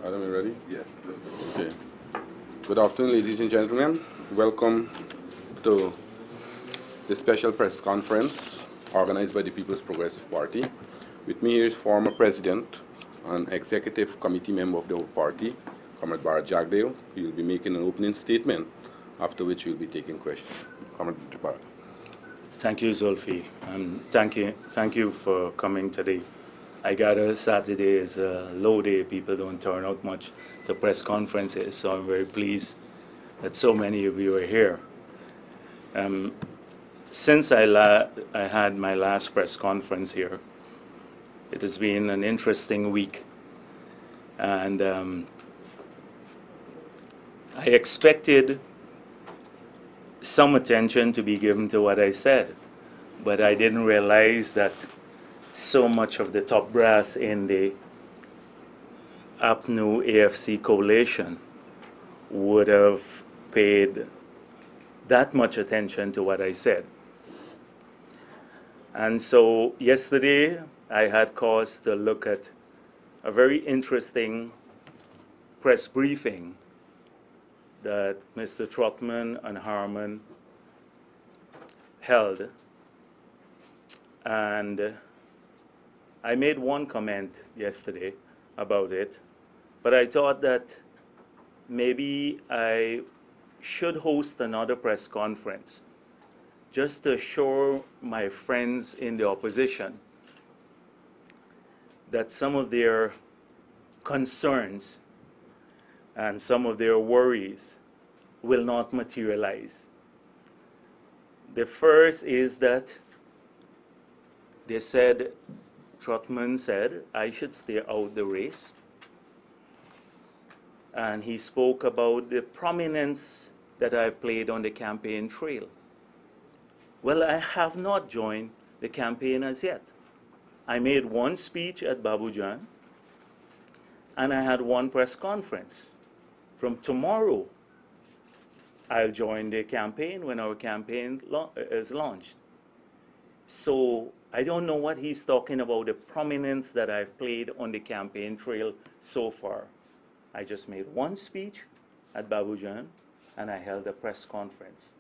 Adam, you ready? Yes. Okay. Good afternoon, ladies and gentlemen. Welcome to the special press conference organized by the People's Progressive Party. With me here is former president and executive committee member of the party, Comrade Bharrat Jagdeo. He will be making an opening statement, after which we will be taking questions. Comrade Bharrat. Thank you, Zulfi, and thank you for coming today. I gather Saturday is a low day. People don't turn out much to press conferences, so I'm very pleased that so many of you are here. Since I had my last press conference here, it has been an interesting week, and I expected some attention to be given to what I said, but I didn't realize that so much of the top brass in the APNU AFC coalition would have paid that much attention to what I said. And so yesterday I had cause to look at a very interesting press briefing that Mr. Trotman and Harman held, and I made one comment yesterday about it, but I thought that maybe I should host another press conference just to assure my friends in the opposition that some of their concerns and some of their worries will not materialize. The first is that they said, Trotman said, I should stay out the race. And he spoke about the prominence that I've played on the campaign trail. Well, I have not joined the campaign as yet. I made one speech at Babujan, and I had one press conference. From tomorrow, I'll join the campaign when our campaign is launched. So I don't know what he's talking about, the prominence that I've played on the campaign trail so far. I just made one speech at Babujan, and I held a press conference.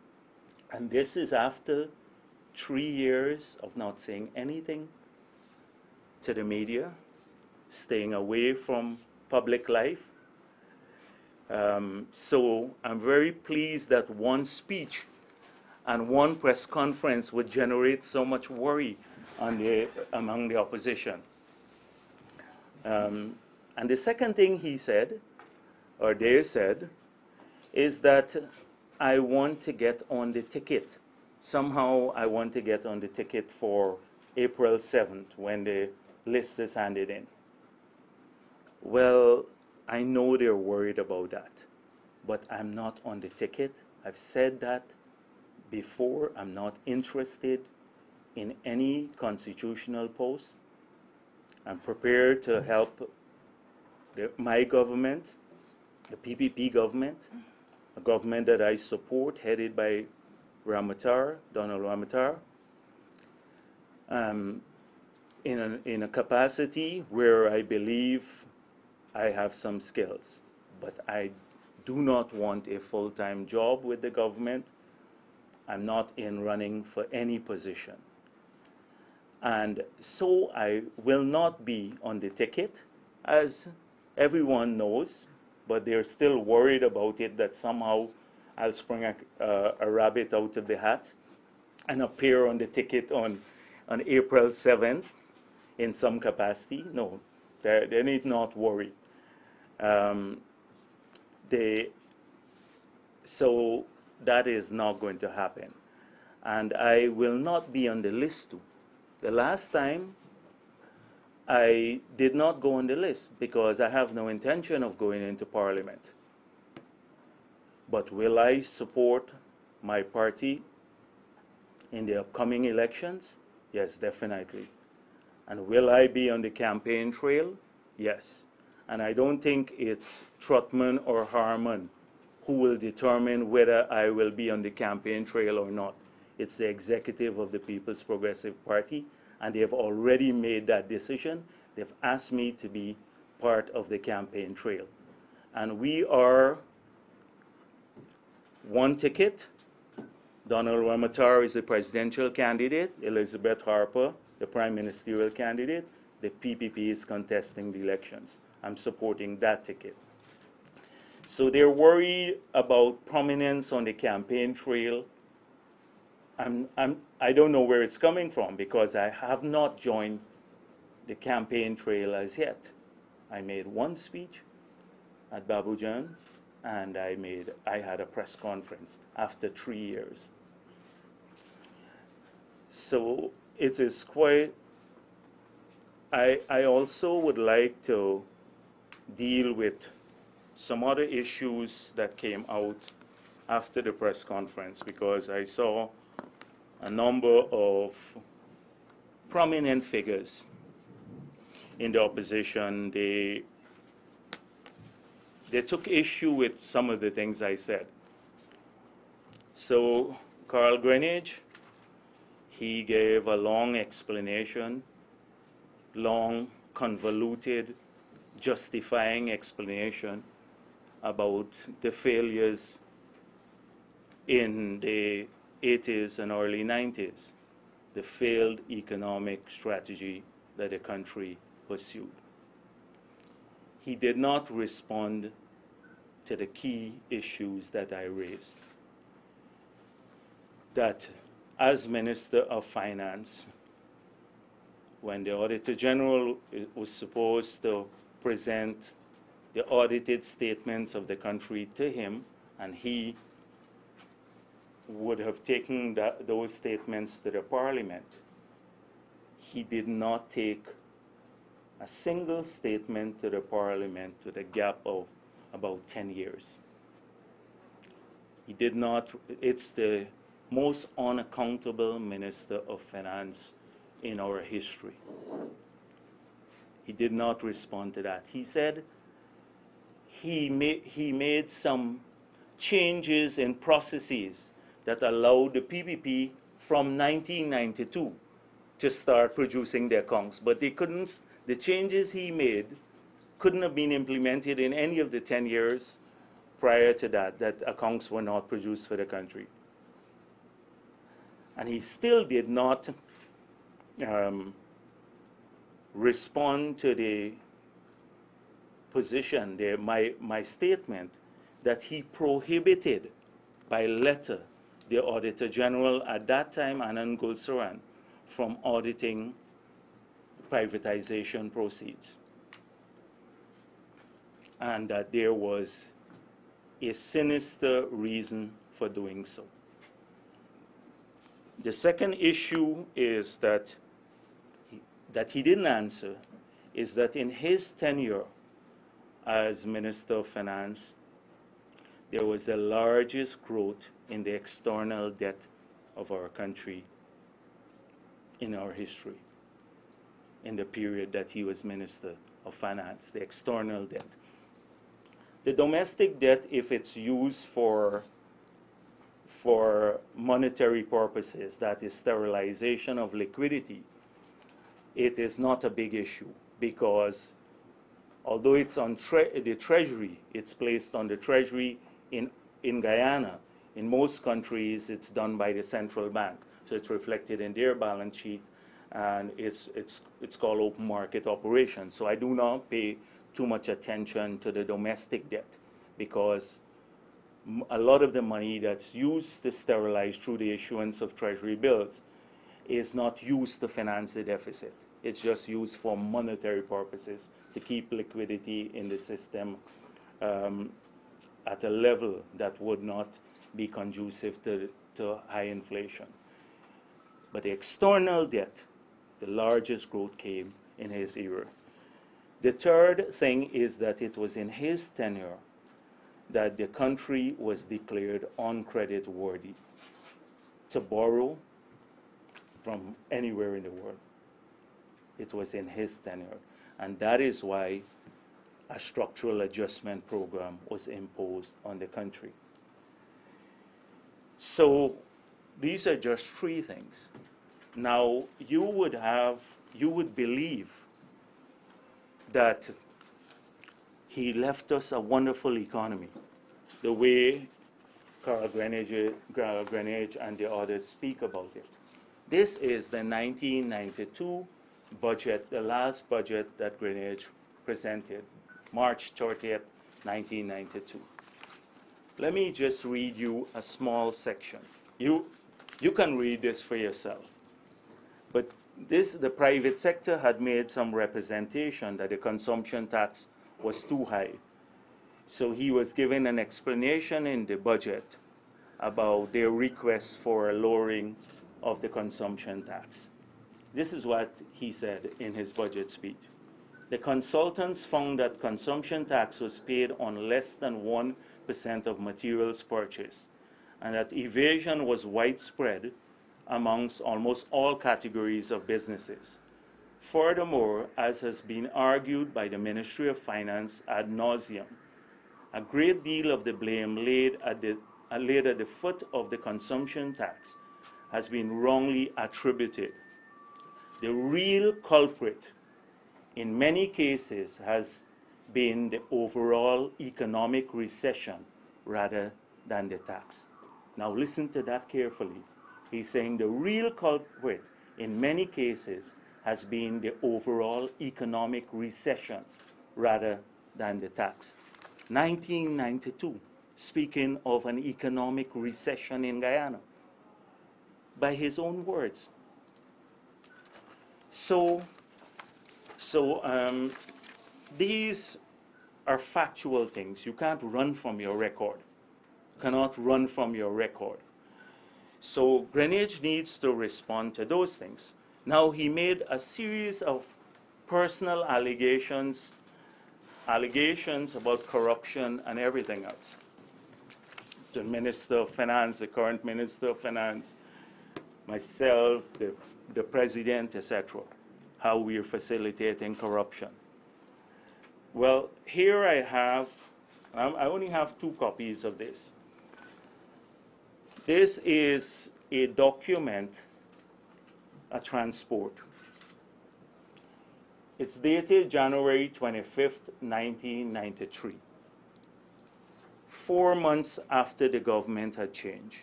And this is after 3 years of not saying anything to the media, staying away from public life. So I'm very pleased that one speech and one press conference would generate so much worry among the opposition. And the second thing he said, or they said, is that I want to get on the ticket. Somehow I want to get on the ticket for April 7th when the list is handed in. Well, I know they're worried about that, but I'm not on the ticket. I've said that before. I'm not interested in any constitutional post. I'm prepared to help my government, the PPP government, a government that I support, headed by Donald Ramatar, in a capacity where I believe I have some skills. But I do not want a full-time job with the government. I'm not in running for any position. And so I will not be on the ticket, as everyone knows, but they're still worried about it, that somehow I'll spring a rabbit out of the hat and appear on the ticket on April 7th in some capacity. No, they need not worry. So that is not going to happen. And I will not be on the list too. The last time I did not go on the list because I have no intention of going into Parliament. But will I support my party in the upcoming elections? Yes, definitely. And will I be on the campaign trail? Yes. And I don't think it's Trotman or Harman who will determine whether I will be on the campaign trail or not. It's the executive of the People's Progressive Party, and they have already made that decision. They've asked me to be part of the campaign trail. And we are one ticket. Donald Ramotar is the presidential candidate. Elizabeth Harper, the prime ministerial candidate. The PPP is contesting the elections. I'm supporting that ticket. So they're worried about prominence on the campaign trail. I don't know where it's coming from because I have not joined the campaign trail as yet. I made one speech at Babujan, and I had a press conference after 3 years. So it is quite, I also would like to deal with some other issues that came out after the press conference, because I saw a number of prominent figures in the opposition. They took issue with some of the things I said. So Carl Greenidge, he gave a long explanation, long, convoluted, justifying explanation about the failures in the 80s and early 90s, the failed economic strategy that the country pursued. He did not respond to the key issues that I raised. That as Minister of Finance, when the Auditor General was supposed to present the audited statements of the country to him, and he would have taken those statements to the Parliament, he did not take a single statement to the Parliament with a gap of about 10 years. He did not. It's the most unaccountable Minister of Finance in our history. He did not respond to that. He said he made some changes in processes that allowed the PPP from 1992 to start producing their accounts, but they couldn't. The changes he made couldn't have been implemented in any of the 10 years prior to that accounts were not produced for the country. And he still did not respond to the position, my statement, that he prohibited by letter the Auditor General at that time, Anand Gulsaran, from auditing privatization proceeds. And that there was a sinister reason for doing so. The second issue is that he didn't answer is that in his tenure as Minister of Finance, there was the largest growth in the external debt of our country in our history, in the period that he was Minister of Finance, the external debt. The domestic debt, if it's used for monetary purposes, that is sterilization of liquidity, it is not a big issue, because although it's on the Treasury, it's placed on the Treasury in Guyana. In most countries, it's done by the central bank, so it's reflected in their balance sheet, and it's called open market operations. So I do not pay too much attention to the domestic debt, because a lot of the money that's used to sterilize through the issuance of Treasury bills is not used to finance the deficit. It's just used for monetary purposes to keep liquidity in the system at a level that would not be conducive to high inflation. But the external debt, the largest growth came in his era. The third thing is that it was in his tenure that the country was declared uncredit worthy to borrow from anywhere in the world. It was in his tenure. And that is why a structural adjustment program was imposed on the country. So these are just three things. Now, you would believe that he left us a wonderful economy, the way Carl Greenidge and the others speak about it. This is the 1992 budget, the last budget that Greenidge presented, March 30th, 1992. Let me just read you a small section. You can read this for yourself. But the private sector had made some representation that the consumption tax was too high. So he was given an explanation in the budget about their request for a lowering of the consumption tax. This is what he said in his budget speech. The consultants found that consumption tax was paid on less than 1% of materials purchased, and that evasion was widespread amongst almost all categories of businesses. Furthermore, as has been argued by the Ministry of Finance ad nauseum, a great deal of the blame laid at the foot of the consumption tax has been wrongly attributed. The real culprit in many cases has been the overall economic recession rather than the tax. Now listen to that carefully. He's saying the real culprit in many cases has been the overall economic recession rather than the tax. 1992, speaking of an economic recession in Guyana, by his own words. So these are factual things. You can't run from your record. You cannot run from your record. So Greenidge needs to respond to those things. Now he made a series of personal allegations about corruption and everything else. The Minister of Finance, the current Minister of Finance, myself, the President, etc., how we are facilitating corruption. Well, here I only have 2 copies of this. This is a document, a transport. It's dated January 25th, 1993, 4 months after the government had changed.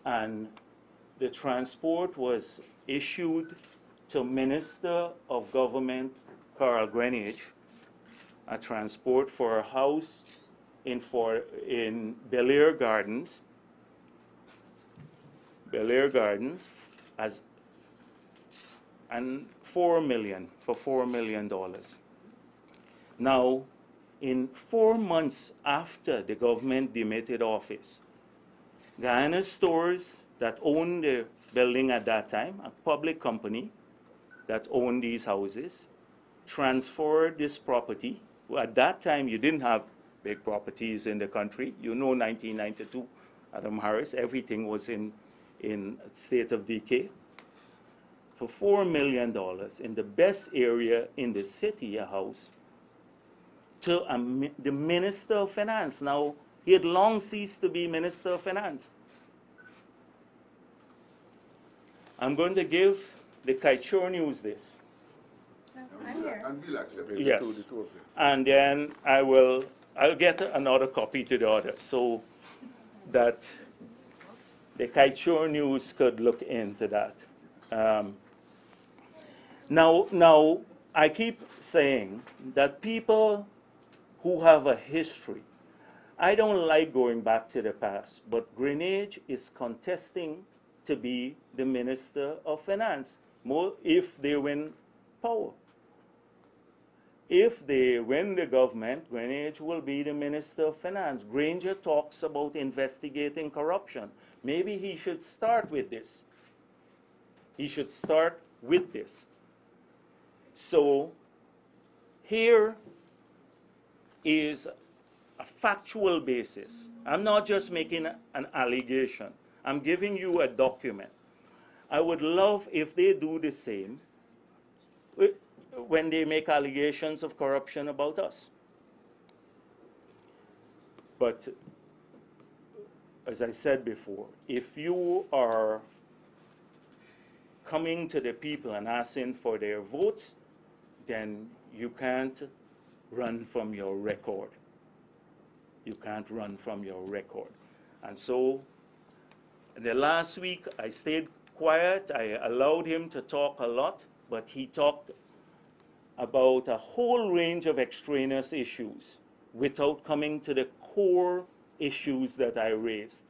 And the transport was issued to Minister of Government Carl Greenidge, a transport for a house in Bel Air Gardens, and $4 million. Now, in 4 months after the government demitted office, Guyana Stores, that owned the building at that time, a public company that owned these houses, transferred this property. Well, at that time, you didn't have big properties in the country. You know, 1992, Adam Harris, everything was in state of decay. For $4 million in the best area in the city, a house, to the Minister of Finance. Now, he had long ceased to be Minister of Finance. I'm going to give the Kaichur News this. I'm here. And we'll accept it. Yes. The two of them. And then I'll get another copy to the others so that the Kaichur News could look into that. Now, I keep saying that people who have a history, I don't like going back to the past, but Greenidge is contesting to be the Minister of Finance if they win power. If they win the government, Greenidge will be the Minister of Finance. Granger talks about investigating corruption. Maybe he should start with this. He should start with this. So here is a factual basis. I'm not just making an allegation. I'm giving you a document. I would love if they do the same when they make allegations of corruption about us. But as I said before, if you are coming to the people and asking for their votes, then you can't run from your record. You can't run from your record. And so, in the last week, I stayed quiet. I allowed him to talk a lot, but he talked about a whole range of extraneous issues without coming to the core issues that I raised.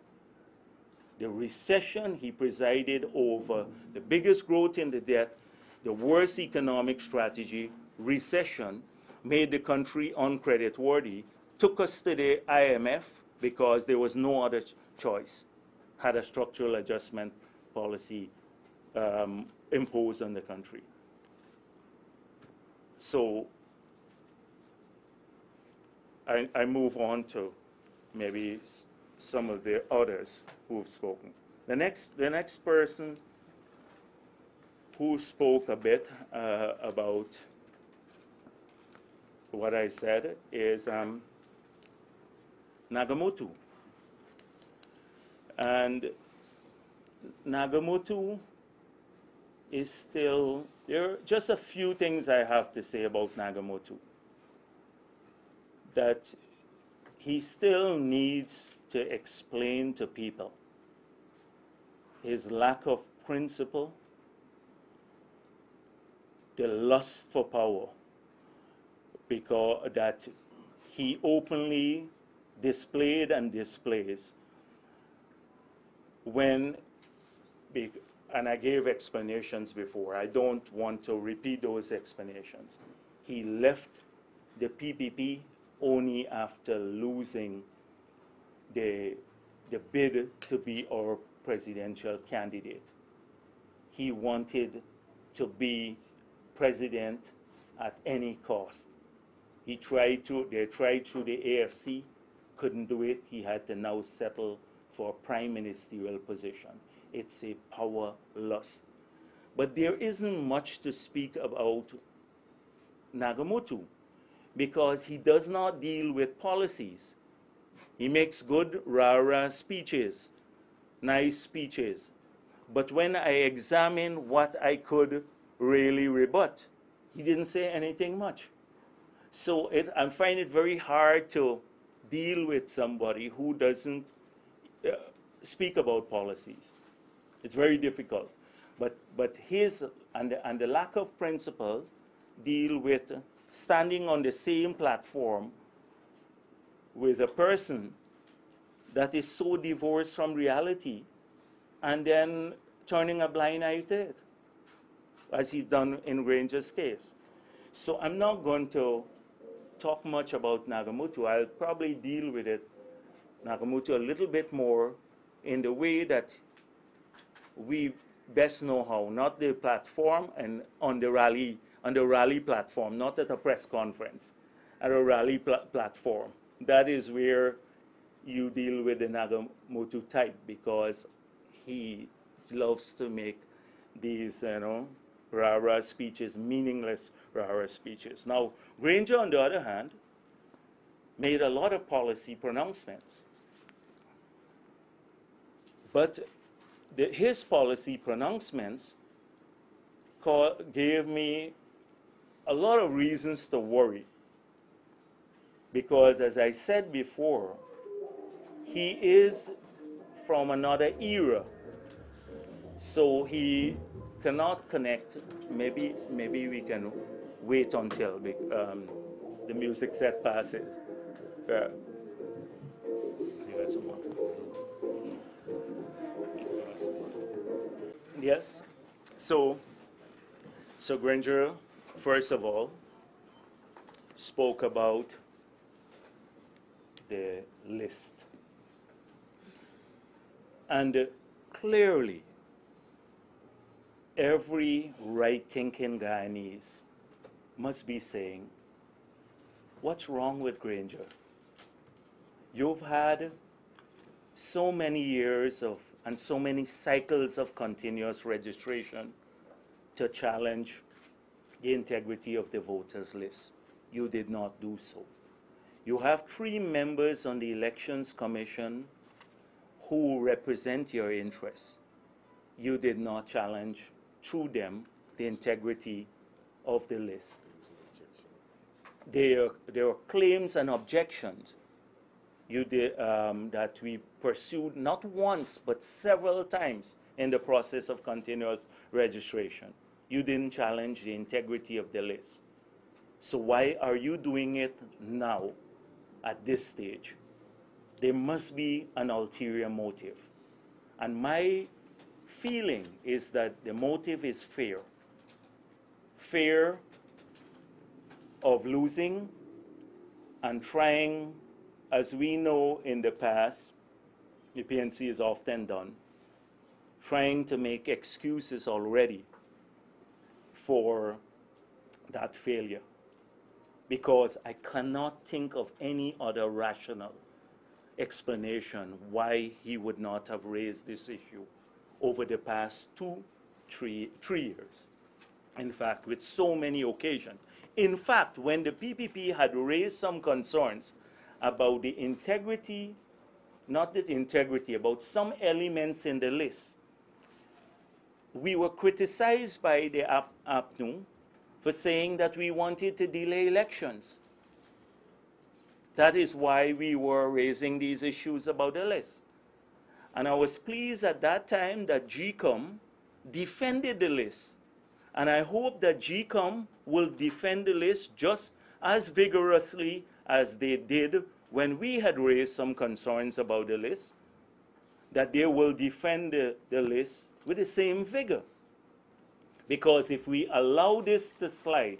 The recession he presided over, the biggest growth in the debt, the worst economic strategy, recession, made the country uncreditworthy, took us to the IMF because there was no other choice, had a structural adjustment policy imposed on the country. So I move on to maybe some of the others who have spoken. The next person who spoke a bit about what I said is Nagamoto. And Nagamoto is still, there are just a few things I have to say about Nagamoto. That he still needs to explain to people his lack of principle, the lust for power, because that he openly displayed and displays when, and I gave explanations before, I don't want to repeat those explanations. He left the PPP only after losing the bid to be our presidential candidate. He wanted to be president at any cost. They tried through the AFC, couldn't do it. He had to now settle for a prime ministerial position. It's a power lust. But there isn't much to speak about Nagamoto because he does not deal with policies. He makes good rah-rah speeches, nice speeches. But when I examine what I could really rebut, he didn't say anything much. So I find it very hard to deal with somebody who doesn't speak about policies. It's very difficult. But his, and the lack of principle deal with standing on the same platform with a person that is so divorced from reality and then turning a blind eye to it, as he's done in Granger's case. So I'm not going to talk much about Nagamoto. I'll probably deal with it, Nagamoto, a little bit more in the way that we best know how, not the platform and on the rally platform, not at a press conference, at a rally platform. That is where you deal with the Nagamoto type because he loves to make these, rah-rah speeches, meaningless rah-rah speeches. Now, Granger, on the other hand, made a lot of policy pronouncements. But his policy pronouncements gave me a lot of reasons to worry. Because, as I said before, he is from another era. So he cannot connect. Maybe we can wait until the music set passes. Yes. So Granger, first of all, spoke about the list. And clearly, every right-thinking Guyanese must be saying, what's wrong with Granger? You've had so many years of, and so many cycles of continuous registration to challenge the integrity of the voters list. You did not do so. You have 3 members on the Elections Commission who represent your interests. You did not challenge through them the integrity of the list. there are claims and objections that we pursued not once but several times in the process of continuous registration. You didn't challenge the integrity of the list. So why are you doing it now at this stage? There must be an ulterior motive. And my feeling is that the motive is fear. Fear of losing and trying, as we know in the past, the PNC is often done, trying to make excuses already for that failure. Because I cannot think of any other rational explanation why he would not have raised this issue over the past three years. In fact, with so many occasions. In fact, when the PPP had raised some concerns about the integrity, not the integrity, about some elements in the list, we were criticized by the APNU for saying that we wanted to delay elections. That is why we were raising these issues about the list. And I was pleased at that time that GCOM defended the list. And I hope that GCOM will defend the list just as vigorously as they did when we had raised some concerns about the list, that they will defend the list with the same vigor. Because if we allow this to slide,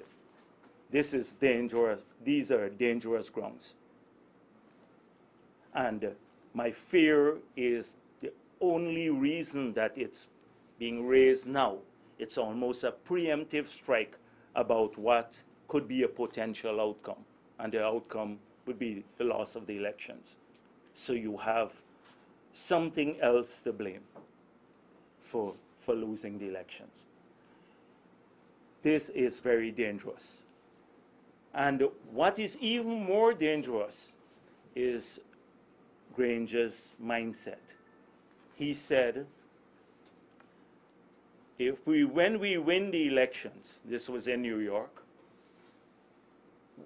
this is dangerous. These are dangerous grounds. And my fear is the only reason that it's being raised now. It's almost a preemptive strike about what could be a potential outcome. And the outcome would be the loss of the elections. So you have something else to blame for losing the elections. This is very dangerous. And what is even more dangerous is Granger's mindset. He said, when we win the elections, this was in New York,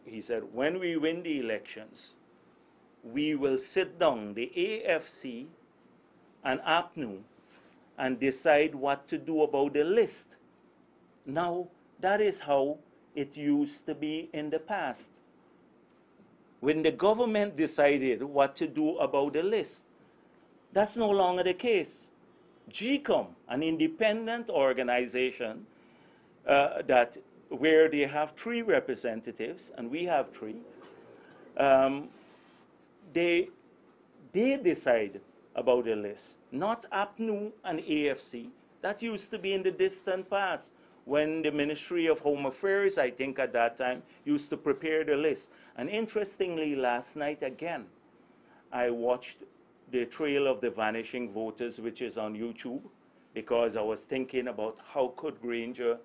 he said, when we win the elections, we will sit down, the AFC and APNU, and decide what to do about the list. Now, that is how it used to be in the past. When the government decided what to do about the list, that's no longer the case. GCOM, an independent organization where they have 3 representatives, and we have 3, they decide about the list, not APNU and AFC. That used to be in the distant past, when the Ministry of Home Affairs, I think at that time, used to prepare the list. And interestingly, last night again, I watched the Trail of the Vanishing Voters, which is on YouTube, because I was thinking about how could Granger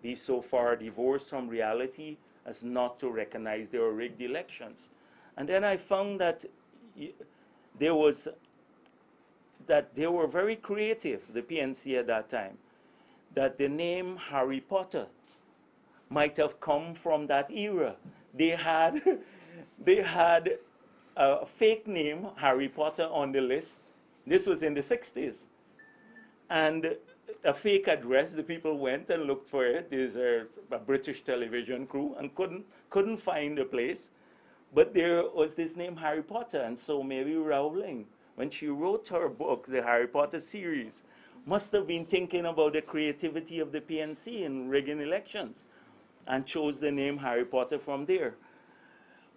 be so far divorced from reality as not to recognize there were rigged elections. And then I found that they were very creative, the PNC at that time, that the name Harry Potter might have come from that era. They had a fake name, Harry Potter, on the list. This was in the 60s. And a fake address, the people went and looked for it. There's a British television crew and couldn't find the place. But there was this name, Harry Potter. And so Mary Rowling, when she wrote her book, the Harry Potter series, must have been thinking about the creativity of the PNC in rigging elections and chose the name Harry Potter from there.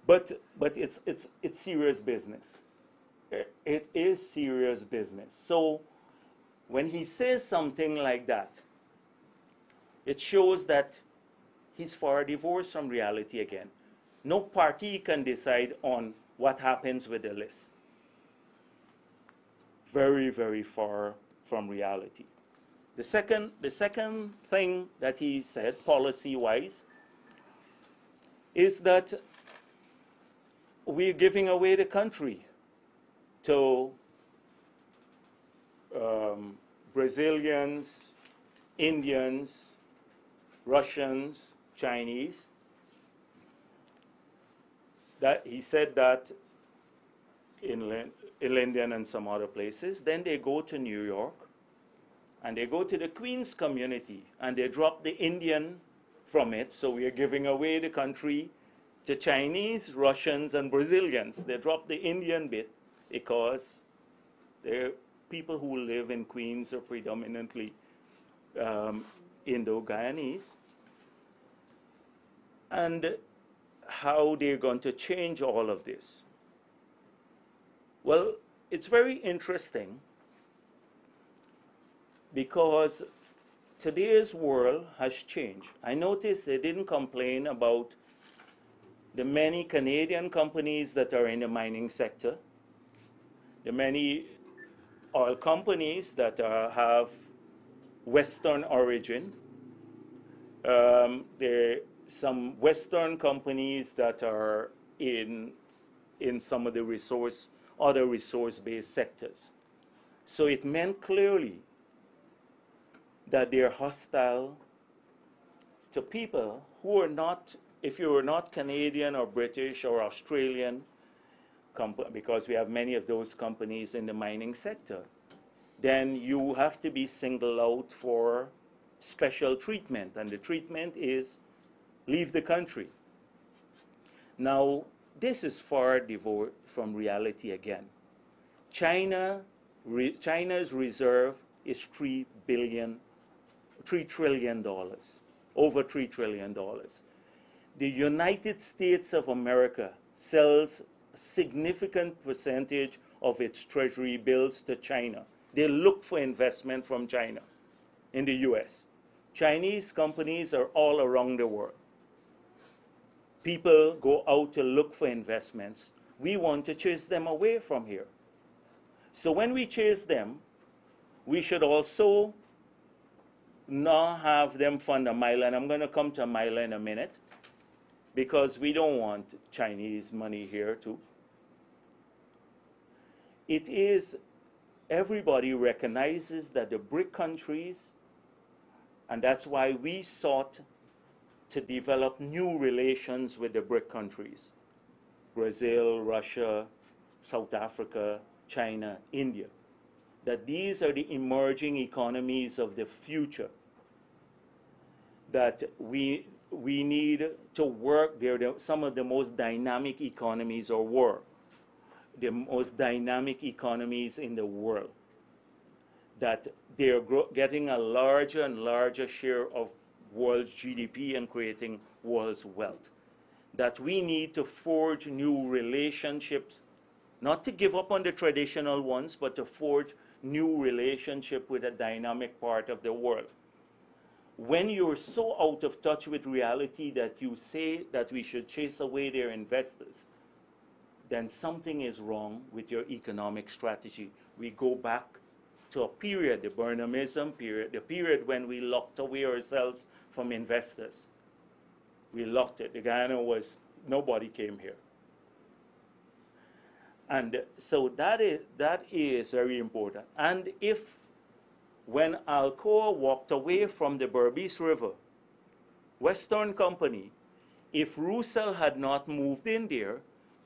But it's serious business. It is serious business. So when he says something like that, it shows that he's far divorced from reality again. No party can decide on what happens with the list. Very, very far from reality. The second thing that he said, policy-wise, is that we're giving away the country to Brazilians, Indians, Russians, Chinese. That he said that in London and some other places. Then they go to New York, and they go to the Queens community, and they drop the Indian from it. So we are giving away the country to Chinese, Russians, and Brazilians. They drop the Indian bit because the people who live in Queens are predominantly Indo-Guyanese. And how they're going to change all of this. Well, it's very interesting because today's world has changed. I noticed they didn't complain about the many Canadian companies that are in the mining sector, the many oil companies that have Western origin, there are some Western companies that are in some of the other resource-based sectors. So it meant clearly that they're hostile to people who are not, if you are not Canadian or British or Australian, because we have many of those companies in the mining sector, then you have to be singled out for special treatment, and the treatment is leave the country. Now, this is far divorced from reality again. China's reserve is $3 trillion, over $3 trillion. The United States of America sells a significant percentage of its treasury bills to China. They look for investment from China in the US. Chinese companies are all around the world. People go out to look for investments. We want to chase them away from here. So when we chase them, we should also not have them fund Amaila, and I'm going to come to Amaila in a minute, because we don't want Chinese money here too. It is, everybody recognizes that the BRIC countries, and that's why we sought to develop new relations with the BRIC countries, Brazil, Russia, South Africa, China, India, that these are the emerging economies of the future, that we need to work. They're some of the most dynamic economies, or were the most dynamic economies in the world, that they're getting a larger and larger share of world's GDP and creating world's wealth. That we need to forge new relationships, not to give up on the traditional ones, but to forge new relationship with a dynamic part of the world. When you're so out of touch with reality that you say that we should chase away their investors, then something is wrong with your economic strategy. We go back to a period, the Burnhamism period, the period when we locked away ourselves from investors. We locked it. The Guyana was, nobody came here. And so that is very important. And if, when Alcoa walked away from the Berbice River, Western company, if Roussel had not moved in there,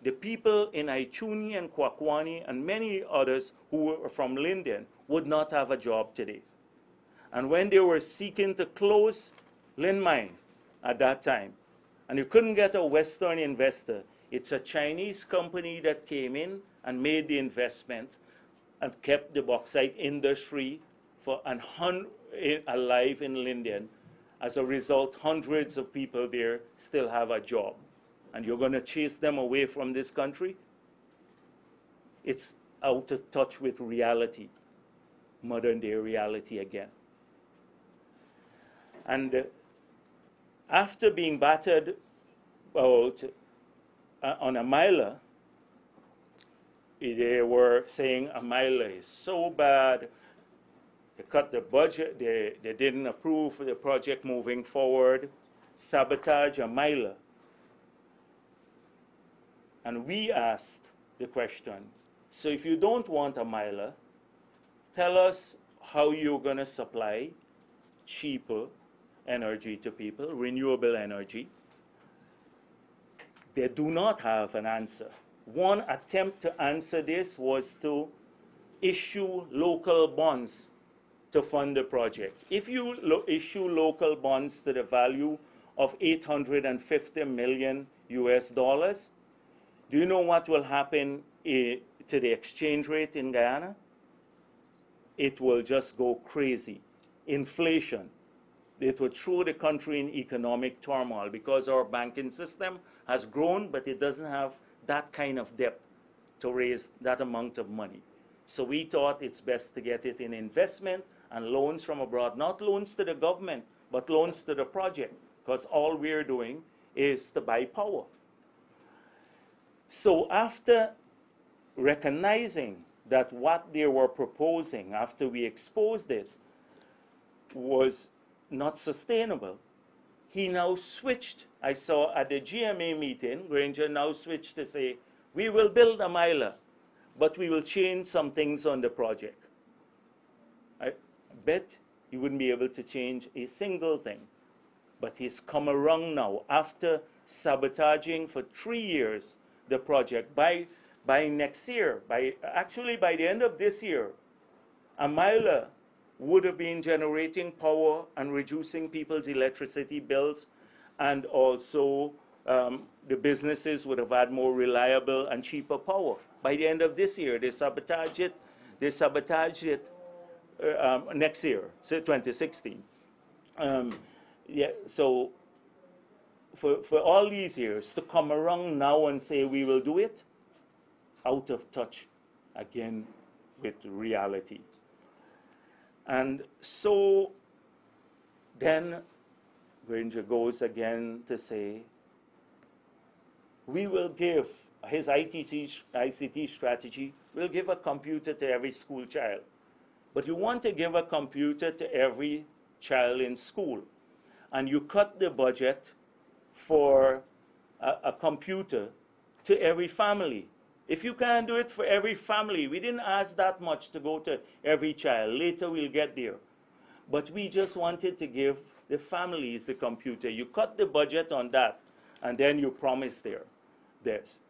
the people in Aichuni and Kwakwani and many others who were from Linden would not have a job today. And when they were seeking to close Lin Mine at that time, and you couldn't get a Western investor, it's a Chinese company that came in and made the investment and kept the bauxite industry alive in Linden. As a result, hundreds of people there still have a job. And you're going to chase them away from this country? It's out of touch with reality, modern day reality again. And after being battered out on Amaila, they were saying Amaila is so bad. They cut the budget. They didn't approve the project moving forward. Sabotage Amaila. And we asked the question, so if you don't want Amaila, tell us how you're going to supply cheaper energy to people, renewable energy. They do not have an answer. One attempt to answer this was to issue local bonds to fund the project. If you issue local bonds to the value of 850 million US dollars, do you know what will happen to the exchange rate in Guyana? It will just go crazy. Inflation. It will throw the country in economic turmoil because our banking system has grown, but it doesn't have that kind of depth to raise that amount of money. So we thought it's best to get it in investment and loans from abroad, not loans to the government, but loans to the project, because all we're doing is to buy power. So after recognizing that what they were proposing, after we exposed it, was not sustainable, he now switched. I saw at the GMA meeting, Granger now switched to say, we will build Amaila, but we will change some things on the project. I bet he wouldn't be able to change a single thing. But he's come around now after sabotaging for 3 years the project. By next year, actually by the end of this year, Amaila would have been generating power and reducing people's electricity bills, and also the businesses would have had more reliable and cheaper power. By the end of this year, they sabotaged it next year, so 2016. Yeah, so for all these years, to come around now and say we will do it, out of touch again with reality. And so then Granger goes again to say, we will give his ICT strategy, will give a computer to every school child. But you want to give a computer to every child in school, and you cut the budget for a computer to every family. If you can't do it for every family, we didn't ask that much to go to every child. Later we'll get there. But we just wanted to give the families the computer. You cut the budget on that, and then you promise this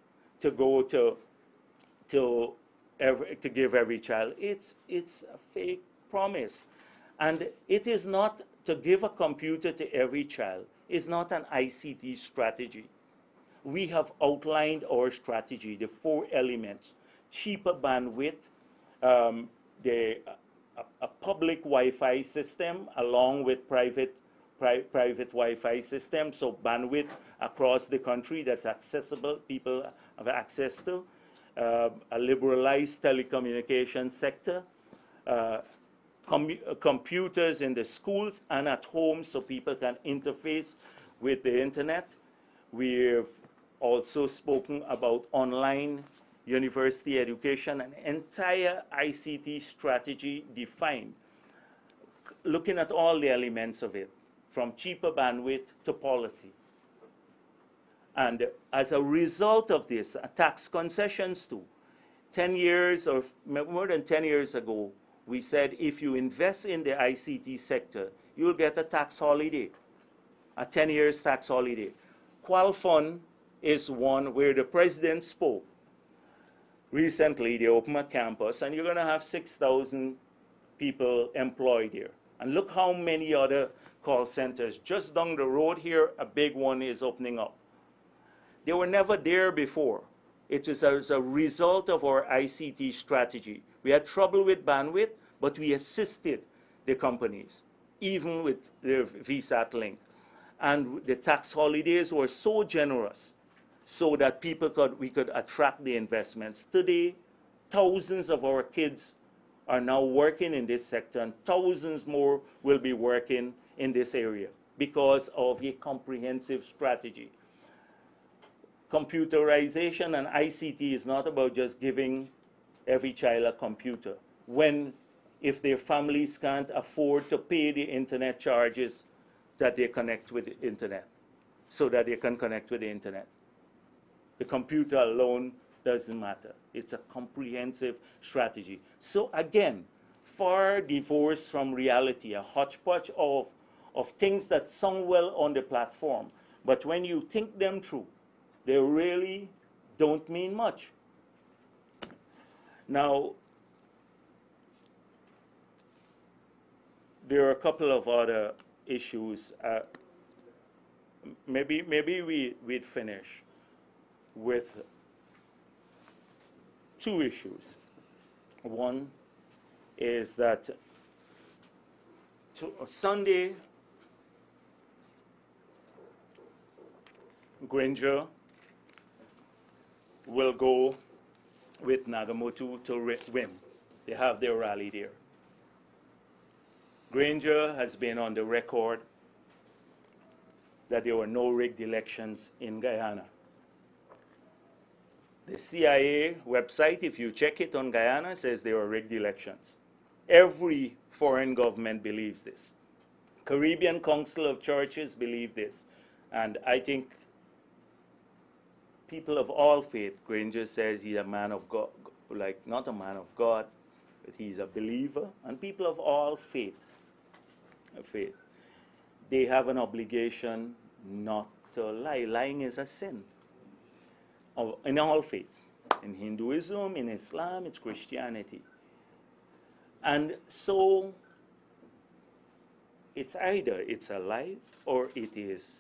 to go to give every child. It's a fake promise. And it is not to give a computer to every child. It's not an ICT strategy. We have outlined our strategy, the 4 elements: cheaper bandwidth, a public Wi-Fi system along with private Wi-Fi system, so bandwidth across the country that's accessible, people have access to, a liberalized telecommunication sector, computers in the schools and at home so people can interface with the internet. We've also spoken about online university education, an entire ICT strategy defined, looking at all the elements of it, from cheaper bandwidth to policy. And as a result of this, tax concessions too. 10 years or more than 10 years ago, we said if you invest in the ICT sector, you'll get a tax holiday, a 10 years tax holiday. Qualfund is one where the president spoke. Recently, they opened a campus, and you're going to have 6,000 people employed here. And look how many other call centers. Just down the road here, a big one is opening up. They were never there before. It is as a result of our ICT strategy. We had trouble with bandwidth, but we assisted the companies, even with the VSAT link. And the tax holidays were so generous so that we could attract the investments. Today, thousands of our kids are now working in this sector, and thousands more will be working in this area because of a comprehensive strategy. Computerization and ICT is not about just giving every child a computer. If their families can't afford to pay the internet charges, that they connect with the internet, so that they can connect with the internet. The computer alone doesn't matter. It's a comprehensive strategy. So again, far divorced from reality, a hodgepodge of things that sound well on the platform. But when you think them through, they really don't mean much. Now, there are a couple of other issues. Maybe we'd finish with two issues. One is that Sunday, Granger will go with Nagamootoo to Wim. They have their rally there. Granger has been on the record that there were no rigged elections in Guyana. The CIA website, if you check it on Guyana, says there were rigged elections. Every foreign government believes this. Caribbean Council of Churches believe this. And I think people of all faith, Granger says he's a man of God, like not a man of God, but he's a believer. And people of all faith, they have an obligation not to lie. Lying is a sin. In all faiths. In Hinduism, in Islam, it's Christianity. And so it's either it's a lie or it is,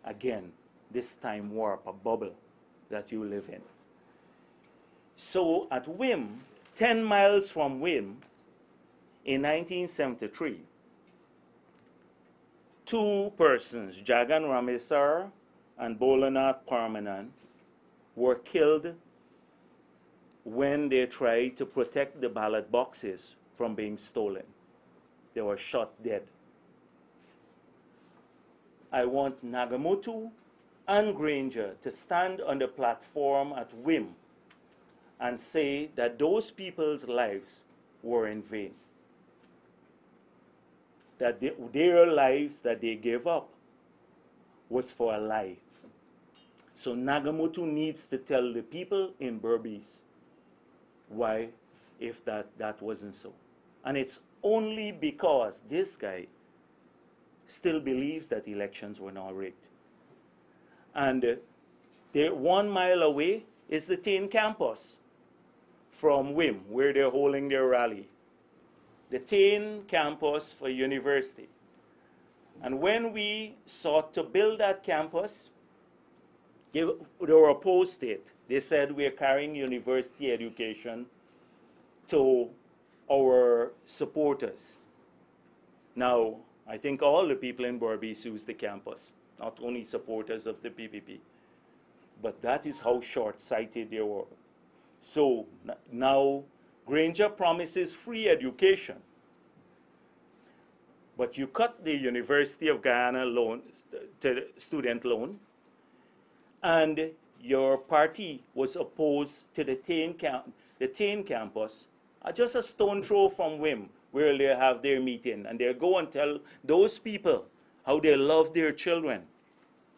again, this time warp, a bubble that you live in. So at Wim, 10 miles from Wim, in 1973, two persons, Jagan Ramesar and Bolanath Parmanan, were killed when they tried to protect the ballot boxes from being stolen. They were shot dead. I want Nagamootoo and Granger to stand on the platform at Wim and say that those people's lives were in vain. That their lives that they gave up was for a lie. So Nagamootoo needs to tell the people in Berbice why, if that wasn't so. And it's only because this guy still believes that elections were not rigged. And they're 1 mile away is the Tain campus from Wim, where they're holding their rally. The Tain campus for university. And when we sought to build that campus, they were opposed to it. They said we're carrying university education to our supporters. Now, I think all the people in Berbice use the campus, not only supporters of the PPP. But that is how short-sighted they were. So now Granger promises free education. But you cut the University of Guyana loan, to student loan, and your party was opposed to the Tain campus, just a stone throw from Wim, where they have their meeting, and they'll go and tell those people how they love their children,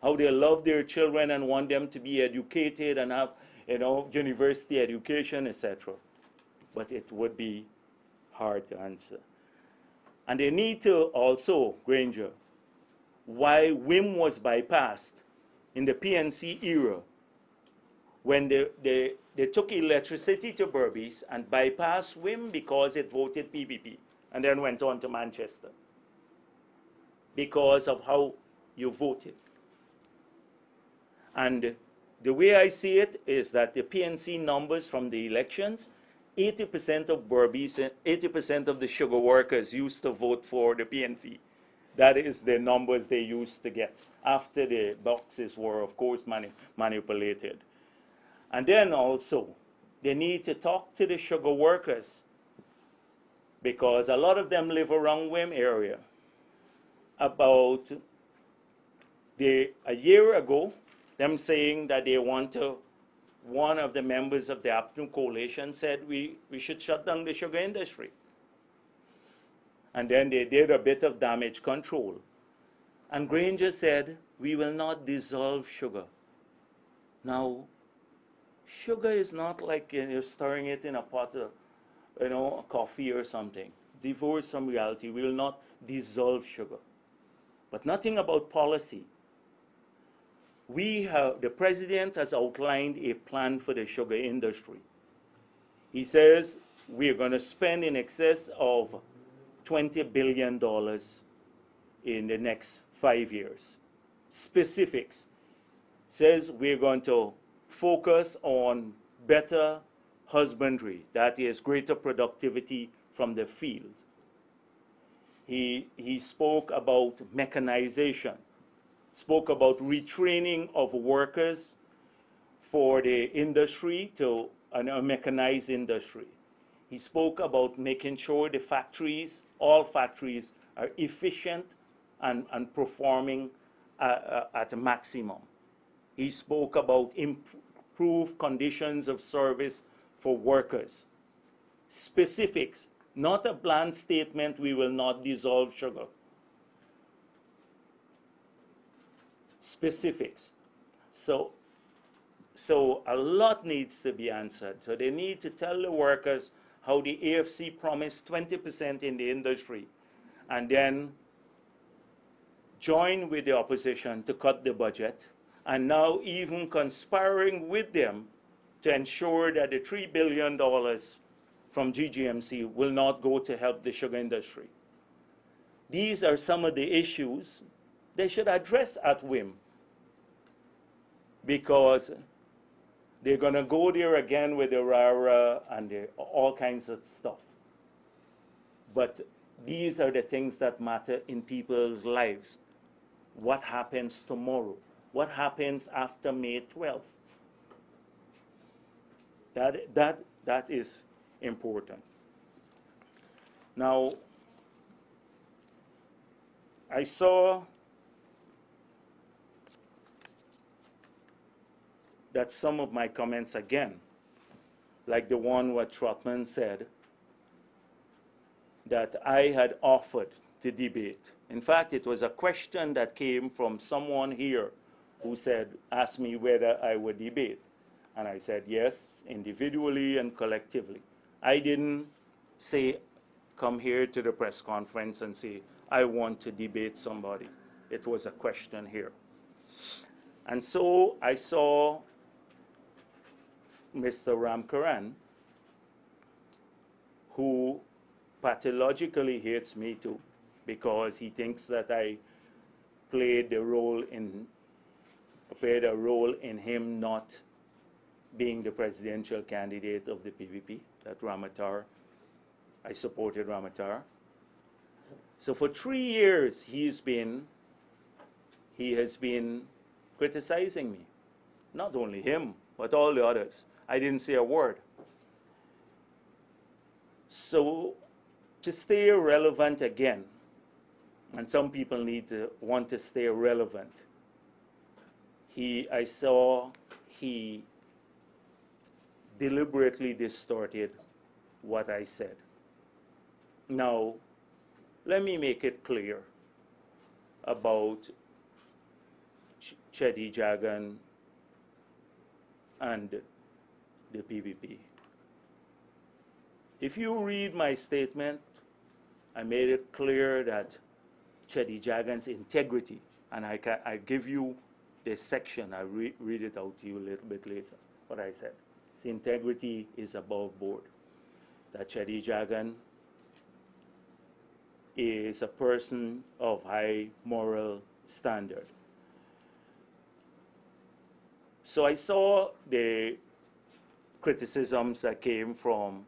and want them to be educated and have, university education, etc. But it would be hard to answer. And they need to also, Granger, why Wim was bypassed in the PNC era, when they took electricity to Berbice and bypassed Wim because it voted PPP, and then went on to Manchester because of how you voted. And the way I see it is that the PNC numbers from the elections, 80% of Berbice, 80% of the sugar workers used to vote for the PNC. That is the numbers they used to get after the boxes were, of course, manipulated. And then also, they need to talk to the sugar workers, because a lot of them live around Wim area. About a year ago, them saying that they want to, one of the members of the Apnu coalition said we should shut down the sugar industry. And then they did a bit of damage control. And Granger said, we will not dissolve sugar. Now, sugar is not like you're stirring it in a pot of, coffee or something. Divorced from reality. We will not dissolve sugar. But nothing about policy. the president has outlined a plan for the sugar industry. He says we're going to spend in excess of $20 billion in the next 5 years. Specifics. Says we're going to focus on better husbandry, that is greater productivity from the field. He spoke about mechanization, spoke about retraining of workers for the industry to a mechanized industry. He spoke about making sure the factories, all factories, are efficient and performing at a maximum. He spoke about improved conditions of service for workers. Specifics, not a bland statement, we will not dissolve sugar. Specifics. So a lot needs to be answered. So they need to tell the workers how the AFC promised 20% in the industry and then join with the opposition to cut the budget, and now even conspiring with them to ensure that the $3 billion from GGMC will not go to help the sugar industry. These are some of the issues they should address at whim, because they're going to go there again with the rah-rah and all kinds of stuff. But these are the things that matter in people's lives. What happens tomorrow? What happens after May 12th? That is important. Now, I saw that some of my comments again, like the one where Trotman said that I had offered to debate. In fact, it was a question that came from someone here who asked me whether I would debate. And I said yes, individually and collectively. I didn't say, come here to the press conference and say, I want to debate somebody. It was a question here. And so I saw Mr. Ramkaran, who pathologically hates me too, because he thinks that I played a role in him not being the presidential candidate of the PVP, that Ramatar, I supported Ramatar. So for 3 years, he has been criticizing me. Not only him, but all the others. I didn't say a word. So to stay relevant again, and some people want to stay relevant, I saw he deliberately distorted what I said. Now, let me make it clear about Chedi Jagan and the PVP. If you read my statement, I made it clear that Chedi Jagan's integrity, and I give you the section, I read it out to you a little bit later, what I said. His integrity is above board. That Chedi Jagan is a person of high moral standard. So I saw the criticisms that came from,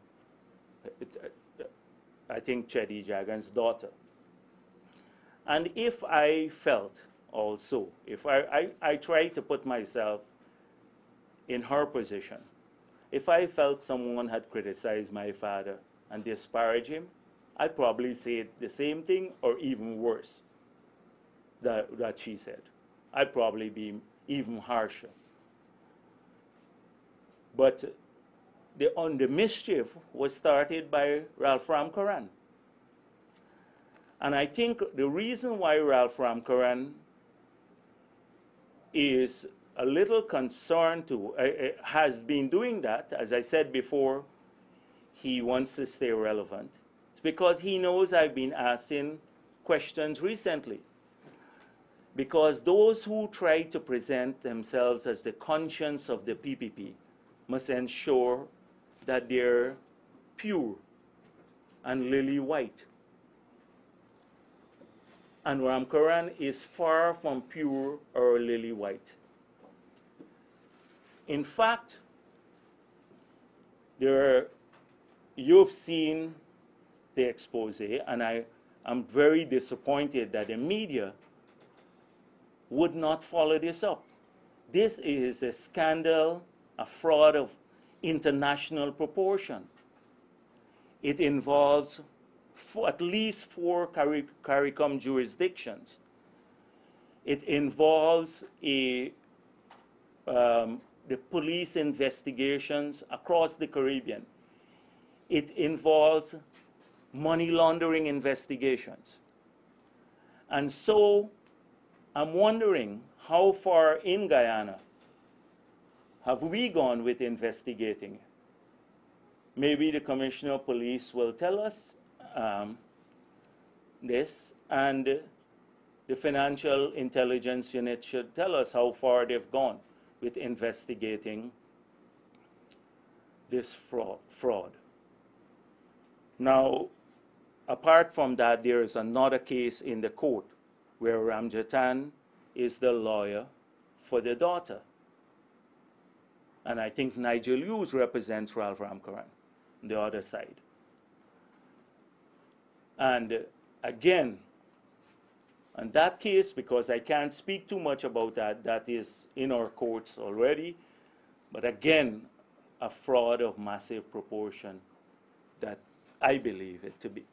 I think, Chedi Jagan's daughter. And if I felt also, if I tried to put myself in her position, if I felt someone had criticized my father and disparaged him, I'd probably say the same thing or even worse that she said. I'd probably be even harsher. But the mischief was started by Ralph Ramkaran. And I think the reason why Ralph Ramkaran is a little concerned has been doing that, as I said before, he wants to stay relevant. It's because he knows I've been asking questions recently. because those who try to present themselves as the conscience of the PPP must ensure that they're pure and lily white. And Ramkaran is far from pure or lily white. In fact, you've seen the expose, and I'm very disappointed that the media would not follow this up. This is a scandal, a fraud of international proportion. It involves at least 4 CARICOM jurisdictions. It involves the police investigations across the Caribbean. It involves money laundering investigations. And so I'm wondering how far in Guyana have we gone with investigating? Maybe the Commissioner of Police will tell us this, and the Financial Intelligence Unit should tell us how far they've gone with investigating this fraud. Now, apart from that, there is another case in the court where Ramjatan is the lawyer for the daughter. And I think Nigel Hughes represents Ralph Ramkaran on the other side. And again, on that case, because I can't speak too much about that, that is in our courts already, but again, a fraud of massive proportion that I believe it to be.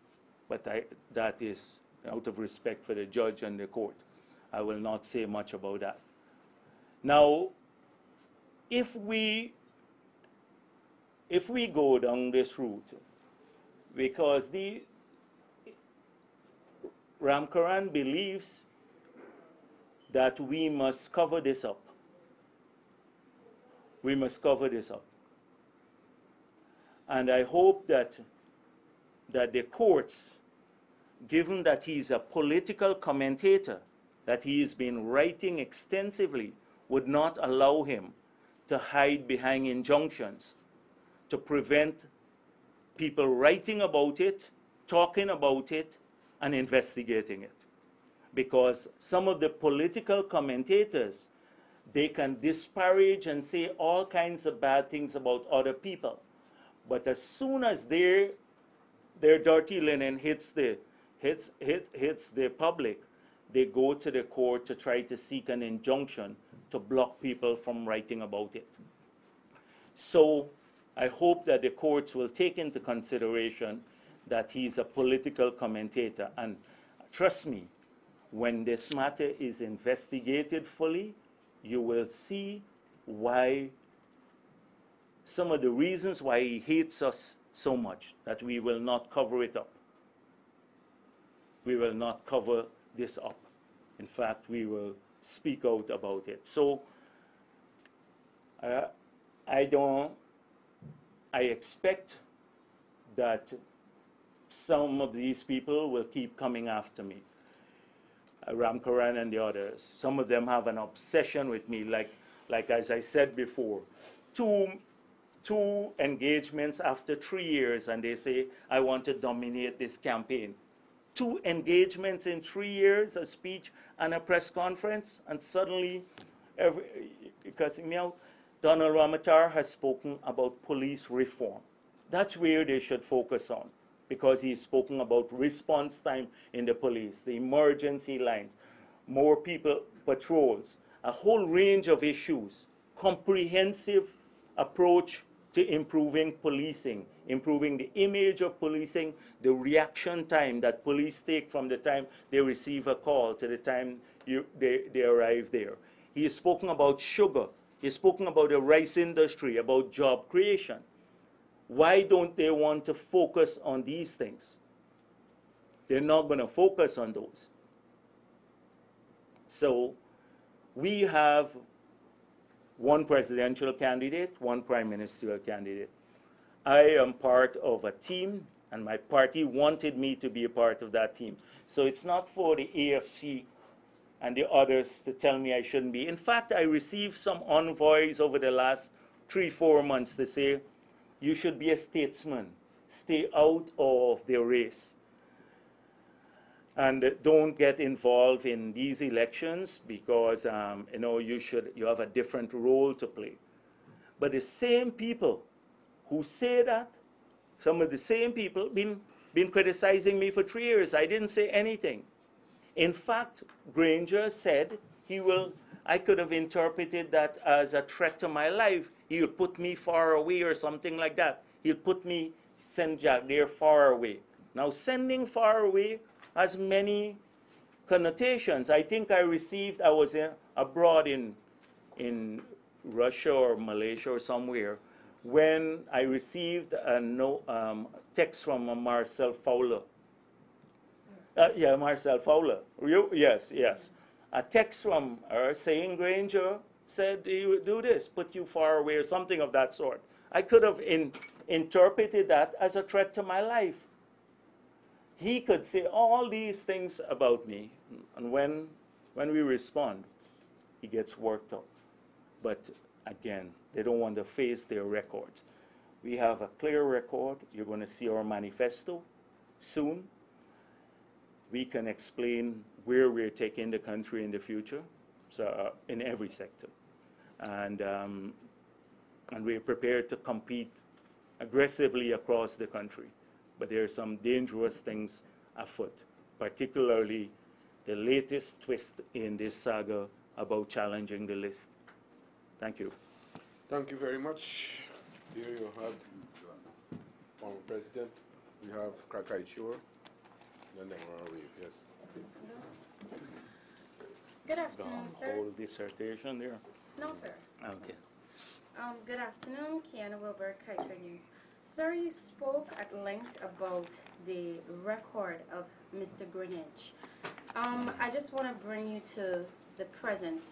But that is out of respect for the judge and the court. I will not say much about that. Now, if we go down this route, because Ramkaran believes that we must cover this up. We must cover this up. And I hope that the courts, given that he's a political commentator, that he has been writing extensively, would not allow him to hide behind injunctions to prevent people writing about it, talking about it, and investigating it. Because some of the political commentators, they can disparage and say all kinds of bad things about other people. But as soon as their dirty linen hits the public, they go to the court to try to seek an injunction to block people from writing about it. So I hope that the courts will take into consideration that he's a political commentator. And trust me, when this matter is investigated fully, you will see why, some of the reasons why he hates us so much, that we will not cover it up. We will not cover this up. In fact, we will speak out about it. So I expect that some of these people will keep coming after me. Ramkaran and the others. Some of them have an obsession with me, like as I said before. Two engagements after 3 years, and they say, I want to dominate this campaign. 2 engagements in 3 years, a speech and a press conference, and suddenly, because Donald Ramatar has spoken about police reform. That's where they should focus on, because he's spoken about response time in the police, the emergency lines, more people patrols, a whole range of issues, comprehensive approach to improving policing, improving the image of policing, the reaction time that police take from the time they receive a call to the time they arrive there. He has spoken about sugar. He has spoken about the rice industry, about job creation. Why don't they want to focus on these things? They're not going to focus on those. So we have one presidential candidate, one prime ministerial candidate. I am part of a team, and my party wanted me to be a part of that team. So it's not for the AFC and the others to tell me I shouldn't be. In fact, I received some envoys over the last 3-4 months to say, you should be a statesman. Stay out of the race. And don't get involved in these elections because you know, you have a different role to play. But the same people who say that, some of the same people been criticizing me for 3 years. I didn't say anything. In fact, Granger said I could have interpreted that as a threat to my life. He would put me far away or something like that. He'll send Jagdeo far away. Now, sending far away has many connotations. I think I was abroad in Russia or Malaysia or somewhere when I received a text from Marcel Fowler. Yeah, Marcel Fowler. Yes. A text from her saying Granger said he would do this, put you far away or something of that sort. I could have interpreted that as a threat to my life. He could say all these things about me, and when we respond, he gets worked up. But again, they don't want to face their records. We have a clear record. You're going to see our manifesto soon. We can explain where we're taking the country in the future, so in every sector. And we're prepared to compete aggressively across the country. But there are some dangerous things afoot, particularly the latest twist in this saga about challenging the list. Thank you. Thank you very much. Here you have former president. We have Krakai Chur. And then we're on wave, yes. Good afternoon, The sir. whole dissertation there. No, sir. Okay. Good afternoon, Kiana Wilbur, Kitra News. Sir, you spoke at length about the record of Mr. Greenwich. I just want to bring you to the present.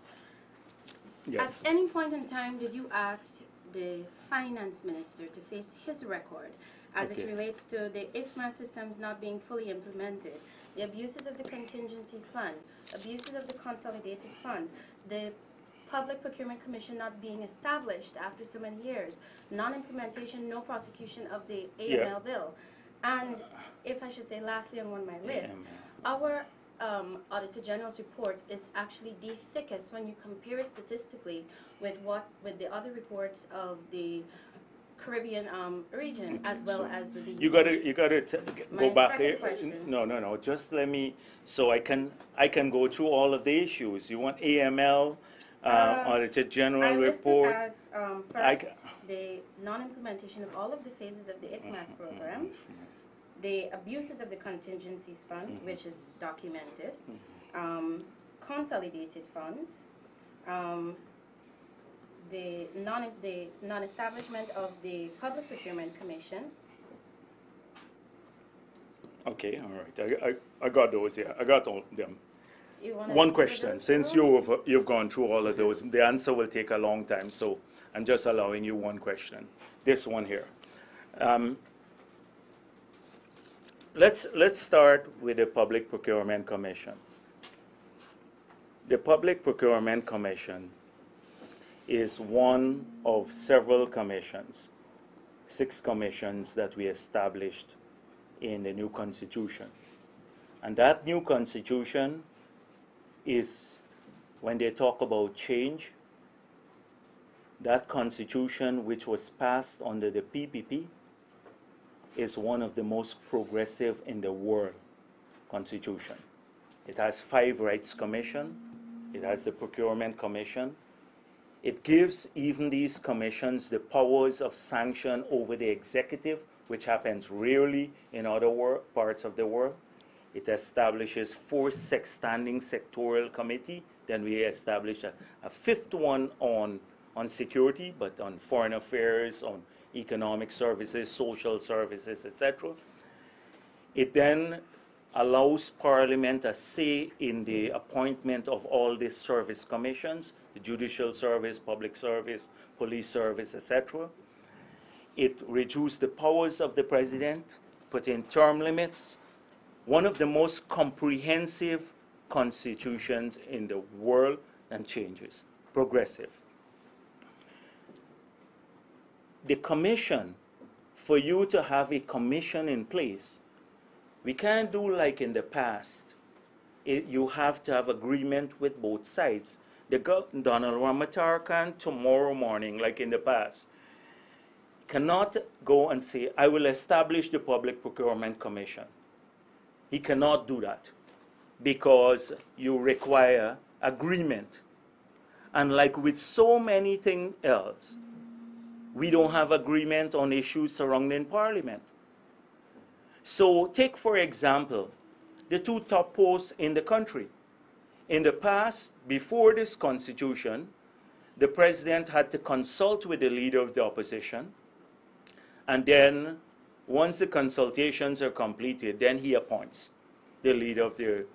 Yes. At any point in time, did you ask the finance minister to face his record as it relates to the IFMA systems not being fully implemented, the abuses of the contingencies fund, abuses of the consolidated fund, the Public Procurement Commission not being established after so many years, non-implementation, no prosecution of the AML bill, and if I should say lastly on one of my lists, our Auditor General's report is actually the thickest when you compare it statistically with the other reports of the Caribbean region as well as with the You gotta go back there. question. No. Just let me, so I can go through all of the issues. You want AML, Auditor General report. I listed as first the non-implementation of all of the phases of the IFMAS program, the abuses of the contingencies fund, which is documented, consolidated funds, the non-establishment of the Public Procurement Commission. Okay, all right. I got those. Yeah, I got all of them. One question. Since you've gone through all of those, the answer will take a long time. So I'm just allowing you one question. This one here. Let's start with the Public Procurement Commission. The Public Procurement Commission is one of several commissions, 6 commissions that we established in the new Constitution. And that new Constitution is, when they talk about change, that Constitution which was passed under the PPP is one of the most progressive in the world Constitution. It has 5 rights commission, it has the Procurement Commission. It gives even these commissions the powers of sanction over the executive, which happens rarely in other parts of the world. It establishes 4 standing sectorial committees. Then we established a 5th one on security, but on foreign affairs, on economic services, social services, etc. It then allows Parliament a say in the appointment of all these service commissions, the judicial service, public service, police service, etc. It reduced the powers of the president, put in term limits. One of the most comprehensive constitutions in the world and changes. Progressive. The commission, for you to have a commission in place, we can't do like in the past. You have to have agreement with both sides. Donald Ramatarakan tomorrow morning, like in the past, cannot go and say, I will establish the Public Procurement Commission. He cannot do that because you require agreement. And like with so many things else, we don't have agreement on issues surrounding Parliament. So take, for example, the two top posts in the country. In the past, before this constitution, the president had to consult with the leader of the opposition, and then once the consultations are completed, then he appoints the leader of the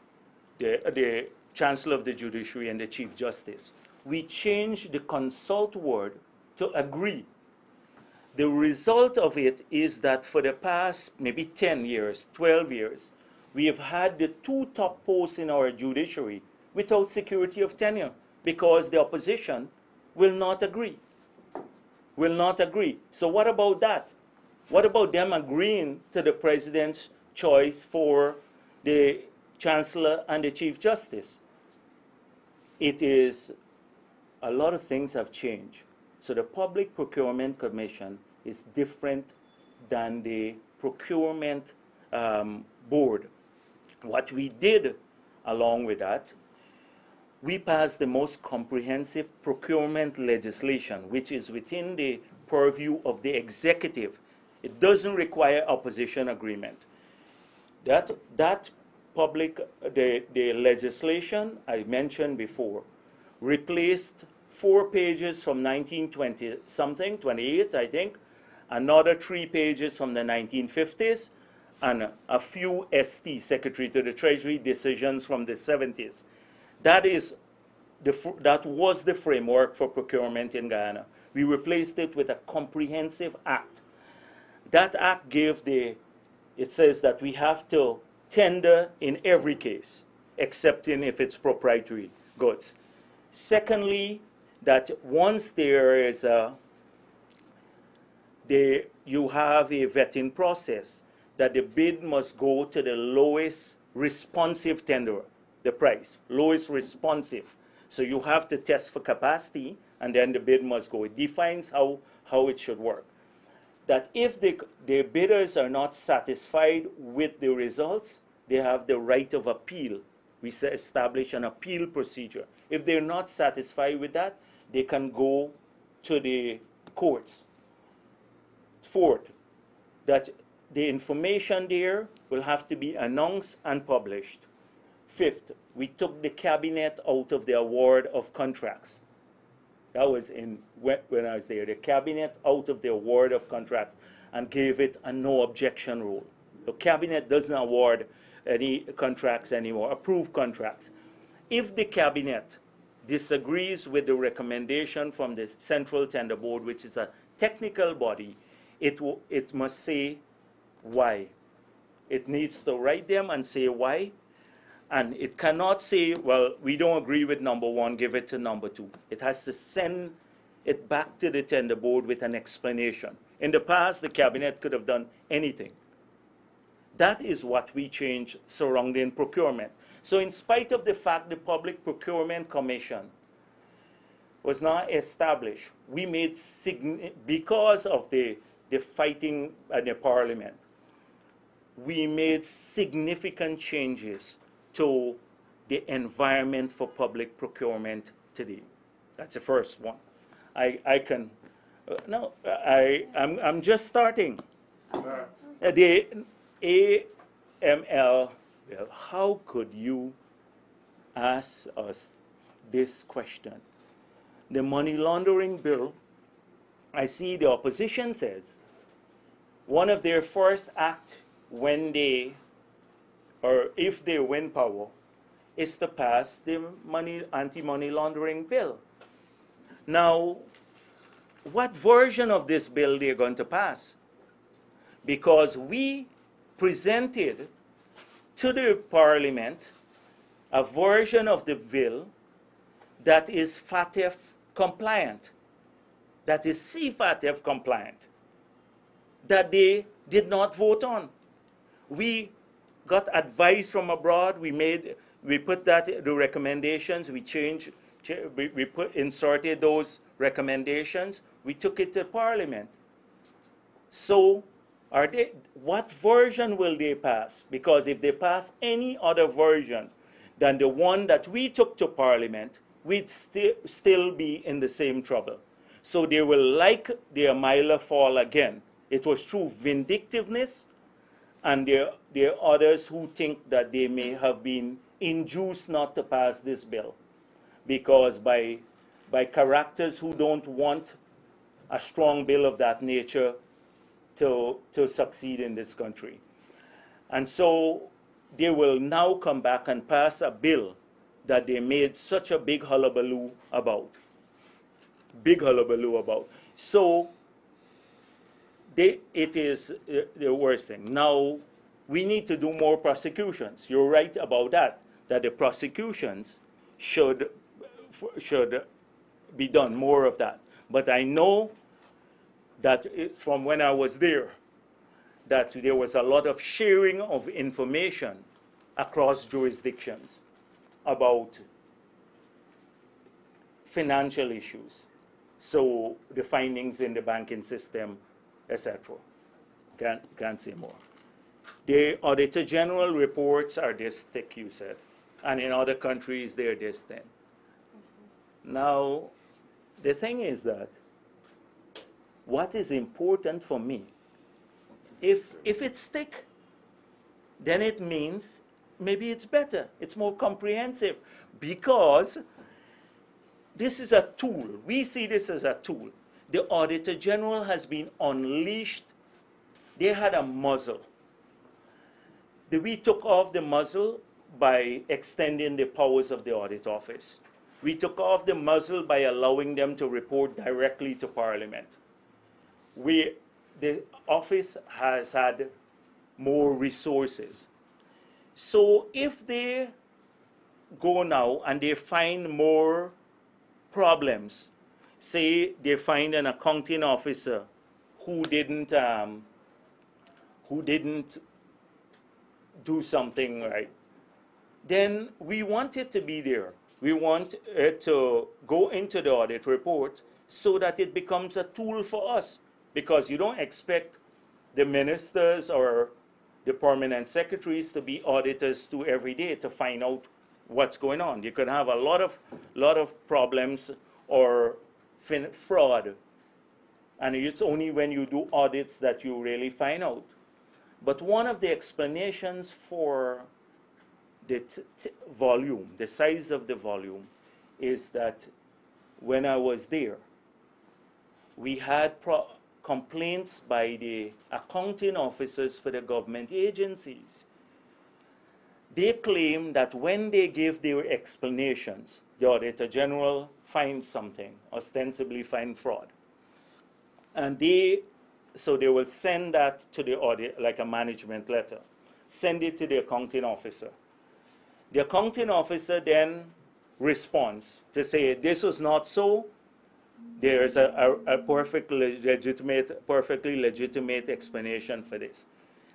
Chancellor of the Judiciary and the Chief Justice. We changed the consult word to agree. The result of it is that for the past maybe 10 years, 12 years, we have had the two top posts in our judiciary without security of tenure because the opposition will not agree. Will not agree. So what about that? What about them agreeing to the president's choice for the Chancellor and the Chief Justice? It is, a lot of things have changed. So the Public Procurement Commission is different than the Procurement Board. What we did along with that, we passed the most comprehensive procurement legislation, which is within the purview of the executive. It doesn't require opposition agreement. The legislation I mentioned before replaced 4 pages from 1920 something, 28 I think, another 3 pages from the 1950s, and a few ST, Secretary to the Treasury, decisions from the 70s. That was the framework for procurement in Guyana. We replaced it with a comprehensive act. That act it says that we have to tender in every case, excepting if it's proprietary goods. Secondly, that once there is you have a vetting process, that the bid must go to the lowest responsive tenderer, the price, lowest responsive. So you have to test for capacity, and then the bid must go. It defines how it should work. That if the bidders are not satisfied with the results, they have the right of appeal. We establish an appeal procedure. If they're not satisfied with that, they can go to the courts. Fourth, that the information there will have to be announced and published. Fifth, we took the cabinet out of the award of contracts. That was when I was there. The cabinet out of the award of contracts and gave it a no objection rule. The cabinet doesn't award any contracts anymore, approve contracts. If the cabinet disagrees with the recommendation from the Central Tender Board, which is a technical body, it must say why. It needs to write them and say why. And it cannot say, well, we don't agree with number one, give it to number two. It has to send it back to the tender board with an explanation. In the past, the cabinet could have done anything. That is what we changed surrounding procurement. So in spite of the fact the Public Procurement Commission was not established, we made, because of the fighting at the Parliament, we made significant changes to the environment for public procurement today. That's the first one. I'm just starting. The AML, well, how could you ask us this question? The money laundering bill, I see the opposition says, one of their first acts when they, or if they win power, is to pass the anti-money laundering bill. Now, what version of this bill they're going to pass? Because we presented to the Parliament a version of the bill that is FATF compliant, that is CFATF compliant, that they did not vote on. We got advice from abroad. We put that the recommendations. We inserted those recommendations. We took it to Parliament. So, what version will they pass? Because if they pass any other version than the one that we took to Parliament, we'd still be in the same trouble. So they will like the Amaila Fall again. It was through vindictiveness, and there are others who think that they may have been induced not to pass this bill because by characters who don't want a strong bill of that nature to succeed in this country. And so they will now come back and pass a bill that they made such a big hullabaloo about. Big hullabaloo about. So it is the worst thing. Now, we need to do more prosecutions. You're right about that the prosecutions should be done, more of that. But I know that from when I was there, that there was a lot of sharing of information across jurisdictions about financial issues. So the findings in the banking system, etc. Can't say more. The Auditor General reports are this thick, you said. And in other countries, they're this thin. Now, the thing is that what is important for me, if it's thick, then it means maybe it's better. It's more comprehensive because this is a tool. We see this as a tool. The Auditor General has been unleashed. They had a muzzle. We took off the muzzle by extending the powers of the Audit Office. We took off the muzzle by allowing them to report directly to Parliament. The office has had more resources. So if they go now and they find more problems, say they find an accounting officer who didn't do something right, then we want it to be there. We want it to go into the audit report so that it becomes a tool for us, because you don't expect the ministers or the permanent secretaries to be auditors to every day to find out what's going on. You could have a lot of problems or fraud, and it's only when you do audits that you really find out. But one of the explanations for the volume, the size of the volume, is that when I was there, we had complaints by the accounting officers for the government agencies. They claim that when they give their explanations, the Auditor General finds something, ostensibly find fraud. And so they will send that to the audit, like a management letter, send it to the accounting officer. The accounting officer then responds to say, this was not so. There is a perfectly legitimate explanation for this.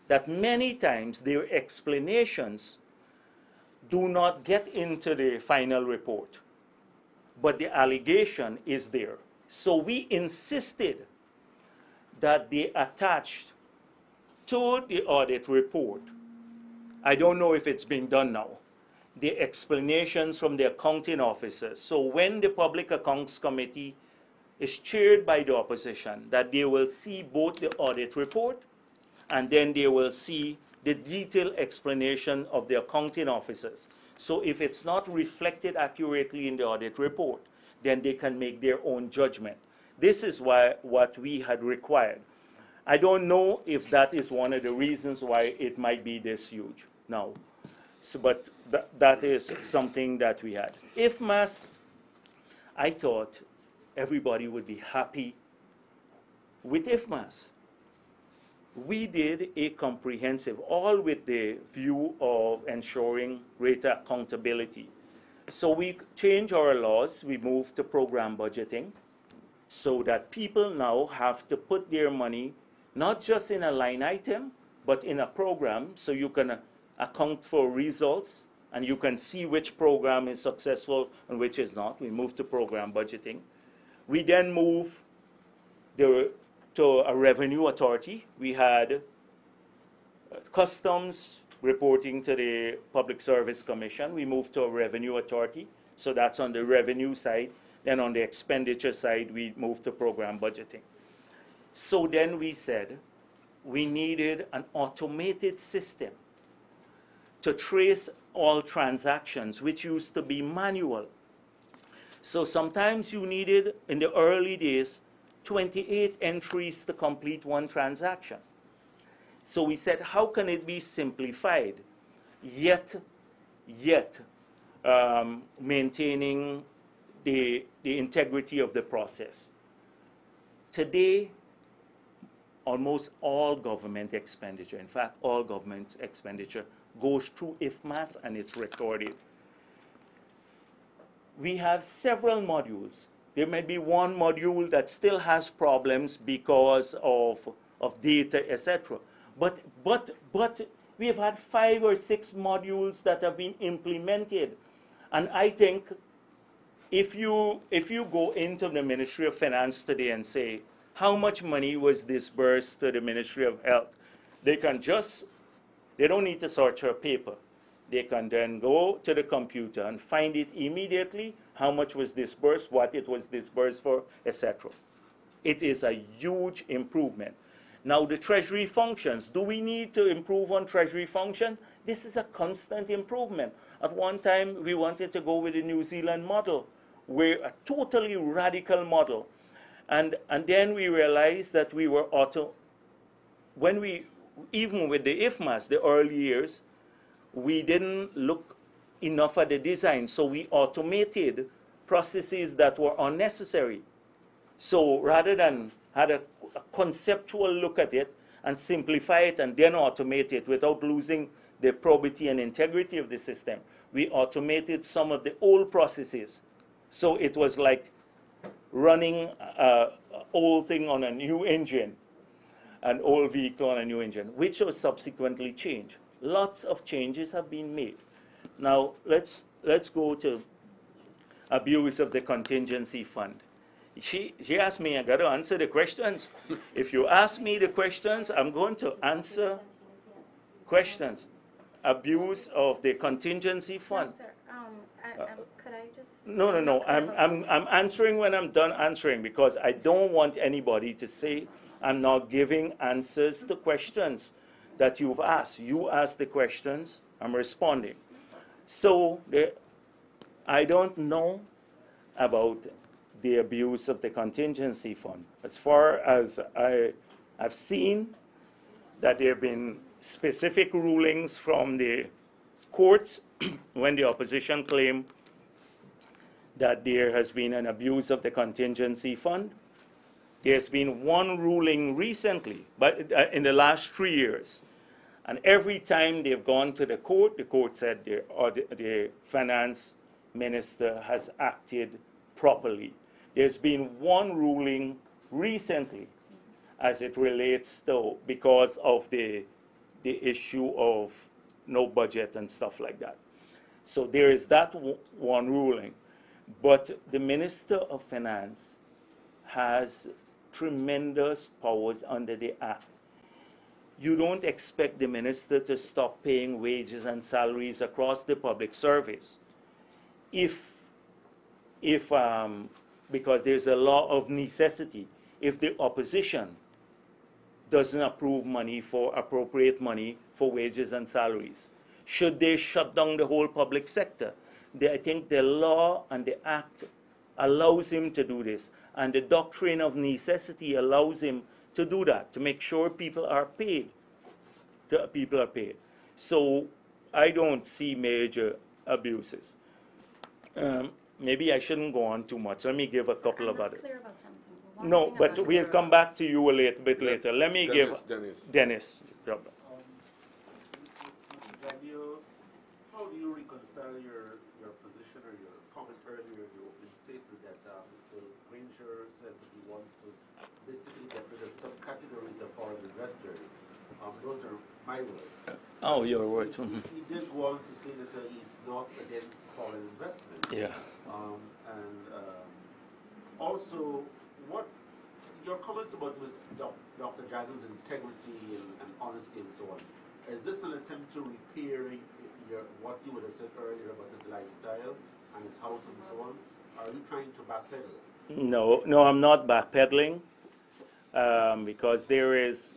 That many times their explanations do not get into the final report, but the allegation is there. So we insisted that they attached to the audit report, I don't know if it's being done now, the explanations from the accounting officers. So when the Public Accounts Committee is chaired by the opposition, that they will see both the audit report and then they will see the detailed explanation of the accounting officers. So if it's not reflected accurately in the audit report, then they can make their own judgment. This is what we had required. I don't know if that is one of the reasons why it might be this huge now. So, but that is something that we had. IFMAS, I thought everybody would be happy with IFMAS. we did a comprehensive, all with the view of ensuring greater accountability. So we changed our laws, we moved to program budgeting, so that people now have to put their money not just in a line item, but in a program, so you can account for results and you can see which program is successful and which is not. We moved to program budgeting. We then moved to a revenue authority. We had customs reporting to the Public Service Commission. We moved to a revenue authority, so that's on the revenue side. Then on the expenditure side, we moved to program budgeting. So then we said we needed an automated system to trace all transactions, which used to be manual. So sometimes you needed, in the early days, 28 entries to complete one transaction. So we said, how can it be simplified, yet maintaining the integrity of the process? Today, almost all government expenditure, in fact, all government expenditure goes through IFMAS and it's recorded. We have several modules. There may be one module that still has problems because of data, etc. But we have had 5 or 6 modules that have been implemented. And I think if you go into the Ministry of Finance today and say, how much money was disbursed to the Ministry of Health, they don't need to search her paper. They can then go to the computer and find it immediately, how much was disbursed, what it was disbursed for, etc. It is a huge improvement. Now the Treasury functions, do we need to improve on Treasury function? This is a constant improvement. At one time, we wanted to go with the New Zealand model, where a totally radical model. And then we realized that we were even with the IFMAS, the early years, we didn't look enough at the design, so we automated processes that were unnecessary. So rather than had a conceptual look at it and simplify it and then automate it without losing the probity and integrity of the system, we automated some of the old processes. So it was like running an old thing on a new engine, an old vehicle on a new engine, which was subsequently changed. Lots of changes have been made. Now, let's go to abuse of the contingency fund. She asked me, I got to answer the questions. If you ask me the questions, I'm going to answer questions. Abuse of the contingency fund. No, sir. Could I just... No. I'm answering when I'm done answering, because I don't want anybody to say I'm not giving answers to questions that you've asked. You asked the questions, I'm responding. So I don't know about the abuse of the contingency fund. As far as I've seen, that there have been specific rulings from the courts when the opposition claimed that there has been an abuse of the contingency fund. There's been one ruling recently, but in the last 3 years. And every time they've gone to the court said the finance minister has acted properly. There's been one ruling recently as it relates to, because of the issue of no budget and stuff like that. So there is that one ruling. But the Minister of Finance has tremendous powers under the Act. You don't expect the minister to stop paying wages and salaries across the public service because there's a law of necessity. If the opposition doesn't appropriate money for wages and salaries, should they shut down the whole public sector? I think the law and the Act allows him to do this, and the doctrine of necessity allows him to do that, to make sure people are paid. So I don't see major abuses. Maybe I shouldn't go on too much. Let me give a couple of others. I'm not clear about something. No, but we'll come back to you a little bit later. Let me give Dennis. Mr. Jagdeo, how do you reconcile your position or your comment earlier in your opening statement that Mr. Granger says that he wants to basically get rid of some categories of foreign investors? Those are my words. Oh, your words. He did go on to say that he's not against foreign investment. Yeah. Also, what your comments about Dr. Jagan's integrity and honesty and so on, is this an attempt to repair what you would have said earlier about his lifestyle and his house and so on? Are you trying to backpedal? No, I'm not backpedaling because there is,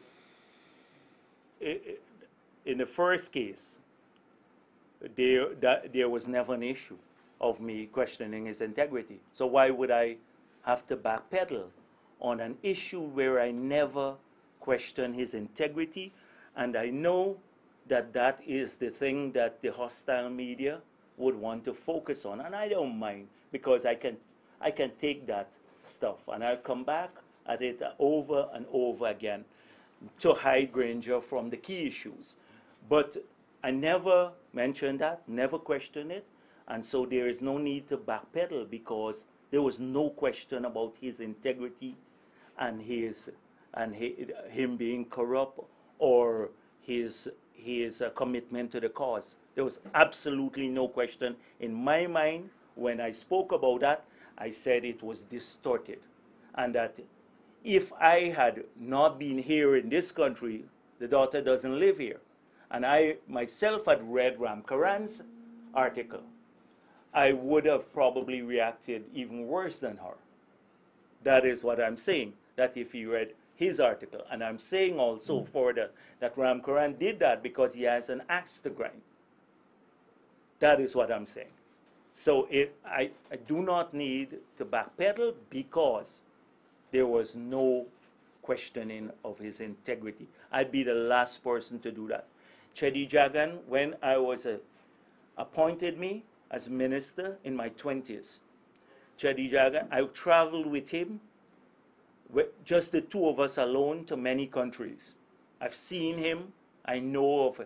in the first case, there was never an issue of me questioning his integrity. So why would I have to backpedal on an issue where I never questioned his integrity? And I know that that is the thing that the hostile media would want to focus on, and I don't mind because I can take that stuff and I'll come back at it over and over again to hide Granger from the key issues. But I never mentioned that, never questioned it, and so there is no need to backpedal because there was no question about his integrity and him being corrupt or his commitment to the cause. There was absolutely no question in my mind. When I spoke about that, I said it was distorted, and that if I had not been here in this country, the daughter doesn't live here, and I myself had read Ram Karan's article, I would have probably reacted even worse than her. That is what I'm saying, that if he read his article, and I'm saying also further that Ram Karan did that because he has an axe to grind. That is what I'm saying. So I do not need to backpedal because there was no questioning of his integrity. I'd be the last person to do that. Chedi Jagan, when I was appointed me as minister in my 20s, Chedi Jagan, I traveled with him, just the two of us alone, to many countries. I've seen him. I know of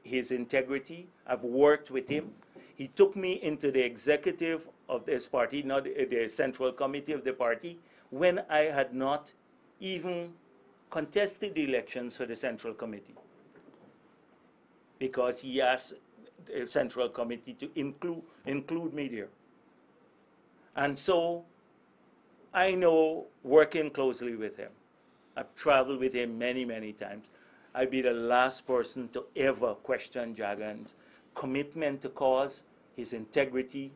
his integrity. I've worked with him. He took me into the executive of this party, not the central committee of the party, when I had not even contested the elections for the central committee, because he asked the central committee to include me there. And so I know, working closely with him, I've traveled with him many, many times. I'd be the last person to ever question Jagan's commitment to cause, his integrity,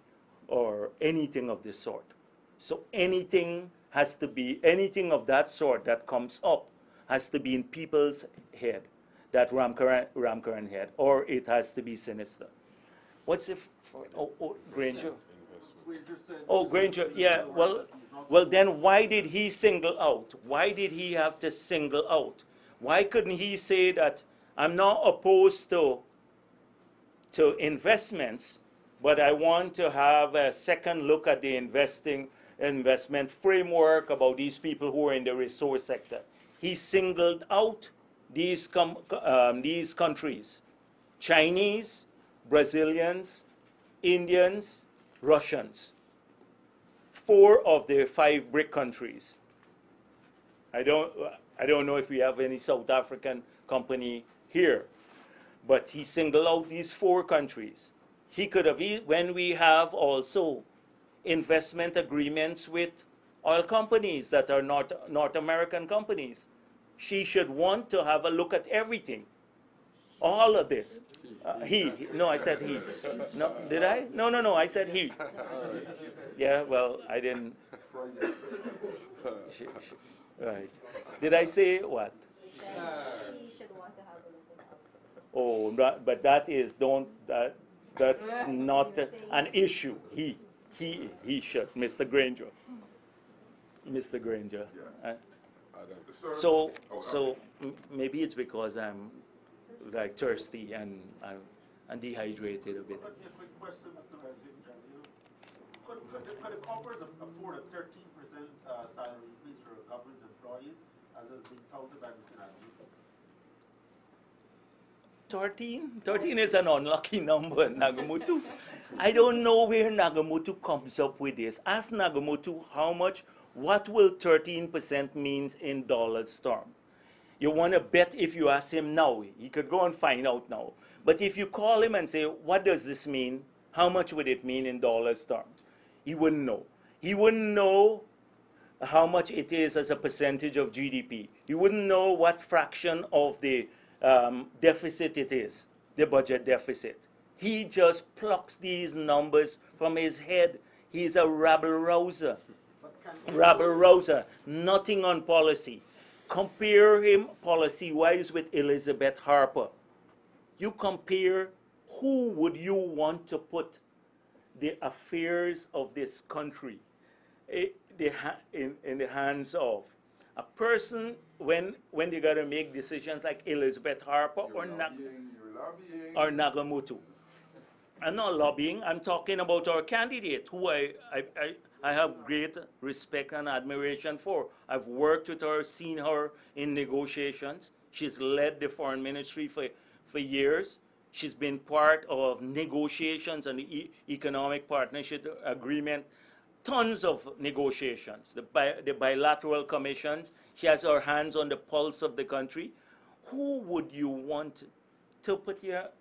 or anything of this sort. So anything has to be, anything of that sort that comes up has to be in people's head, that Ram Karan had, or it has to be sinister. What's if, Granger? Oh, Granger, yeah, well then why did he single out? Why did he have to single out? Why couldn't he say that I'm not opposed to investments, but I want to have a second look at the investment framework about these people who are in the resource sector? He singled out these countries: Chinese, Brazilians, Indians, Russians. 4 of the 5 BRIC countries. I don't know if we have any South African company here, but he singled out these 4 countries. He could have, when we have also investment agreements with oil companies that are not North American companies, she should want to have a look at everything, all of this. No, I said he. No, did I? No, I said he. Yeah, well, I didn't. Right. Did I say what? He should want to have a look at it. Oh, but that is, that's not an issue. He should, Mr. Granger. Mr. Granger. So maybe it's because I'm like thirsty and dehydrated a bit. A quick question, Mr. Jagdeo. But if offers afford a 13% salary increase for government employees, as has been touted by Mr. Nadu, 13? 13 is an unlucky number, Nagamutu. I don't know where Nagamutu comes up with this. Ask Nagamutu what will 13% mean in dollars term. You want to bet if you ask him now. He could go and find out now. But if you call him and say, what does this mean? How much would it mean in dollars term? He wouldn't know. He wouldn't know how much it is as a percentage of GDP. He wouldn't know what fraction of the deficit it is, the budget deficit. He just plucks these numbers from his head. He's a rabble-rouser. Rabble-rouser, nothing on policy. Compare him policy-wise with Elizabeth Harper. You compare, who would you want to put the affairs of this country in the hands of? A person, when they got to make decisions like Elizabeth Harper or Nagamutu. I'm not lobbying, I'm talking about our candidate, who I have great respect and admiration for. I've worked with her, seen her in negotiations. She's led the foreign ministry for years. She's been part of negotiations and the economic partnership agreement, tons of negotiations, the bilateral commissions. She has her hands on the pulse of the country. Who would you want to put your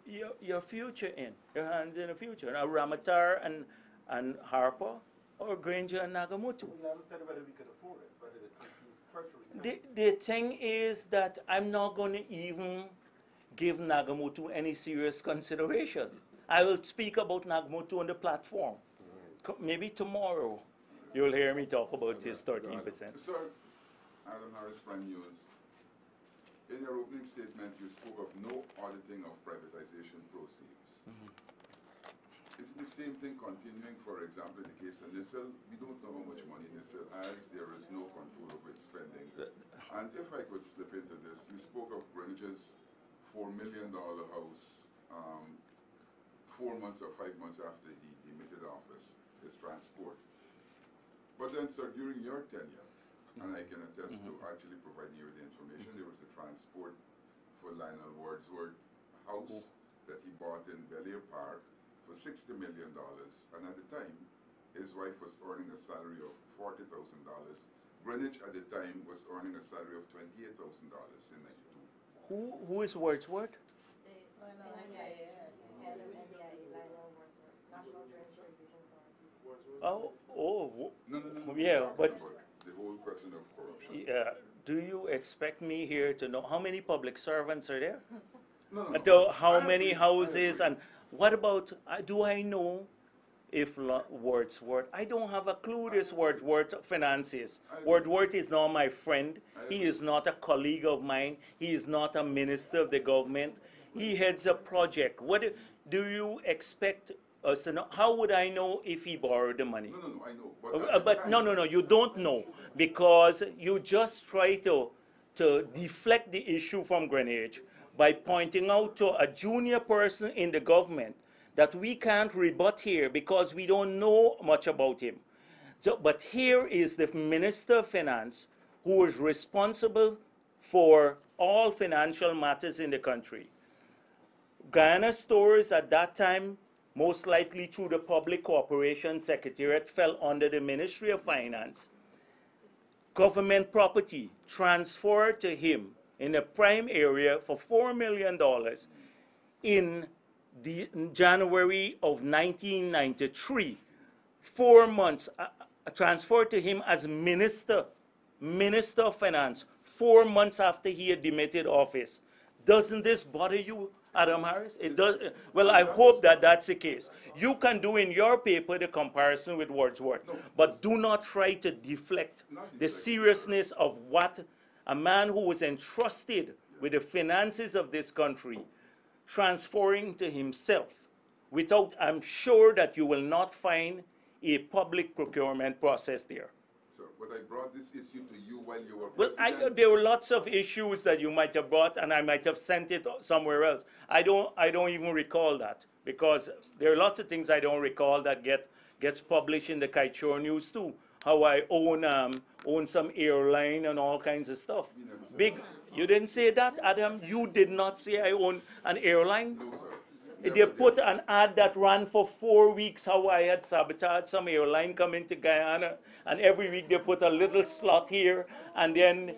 future in, your hands in the future? Now, Ramatar and Harper, or Granger and Nagamutu? we haven't said whether we could afford it, whether the country's treasury. The thing is that I'm not going to even give Nagamutu any serious consideration. I will speak about Nagamutu on the platform. Maybe tomorrow you'll hear me talk about his 13%. Sir, Adam Harris, Prime News. In your opening statement, you spoke of no auditing of privatization proceeds. Is it the same thing continuing, for example, in the case of NISL? We don't know how much money NISL has. There is no control over its spending. And if I could slip into this, you spoke of Greenwich's $4 million house 4 months or 5 months after he demitted office, his transport. But then, sir, during your tenure, and I can attest to actually providing you with the information, there was a transport for Lionel Wordsworth house that he bought in Bellear Park for $60 million. And at the time, his wife was earning a salary of $40,000. Greenwich at the time was earning a salary of $28,000 in '92. Who is Wordsworth? Yeah, but the whole question of corruption. yeah, do you expect me here to know how many public servants are there? No. How many houses, and what about, do I know if Wordsworth, I don't have a clue this Wordsworth finances. Wordsworth is not my friend. He is not a colleague of mine. He is not a minister of the government. He heads a project. What do you expect us to know? How would I know if he borrowed the money? No, I know. But no, you don't know, because you just try to deflect the issue from Greenwich by pointing out to a junior person in the government that we can't rebut here because we don't know much about him. So, but here is the Minister of Finance who is responsible for all financial matters in the country. Guyana Stores at that time, most likely through the Public Cooperation Secretariat, fell under the Ministry of Finance. Government property transferred to him in a prime area for $4 million in January of 1993. 4 months transferred to him as Minister of Finance, 4 months after he had demitted office. Doesn't this bother you, Adam Harris? It does. Well, I hope that that's the case. You can do in your paper the comparison with Wordsworth, but do not try to deflect the seriousness of what a man who was entrusted with the finances of this country transferring to himself without, I'm sure that you will not find a public procurement process there. So, but I brought this issue to you while you were Well, president. there were lots of issues that you might have brought, and I might have sent it somewhere else. I don't even recall that, because there are lots of things I don't recall that get gets published in the Kaichor News too. How I own some airline and all kinds of stuff. Big, you didn't say that, Adam? You did not say I own an airline? No, sir. They put an ad that ran for 4 weeks how I had sabotaged some airline coming to Guyana, and every week they put a little slot here, and then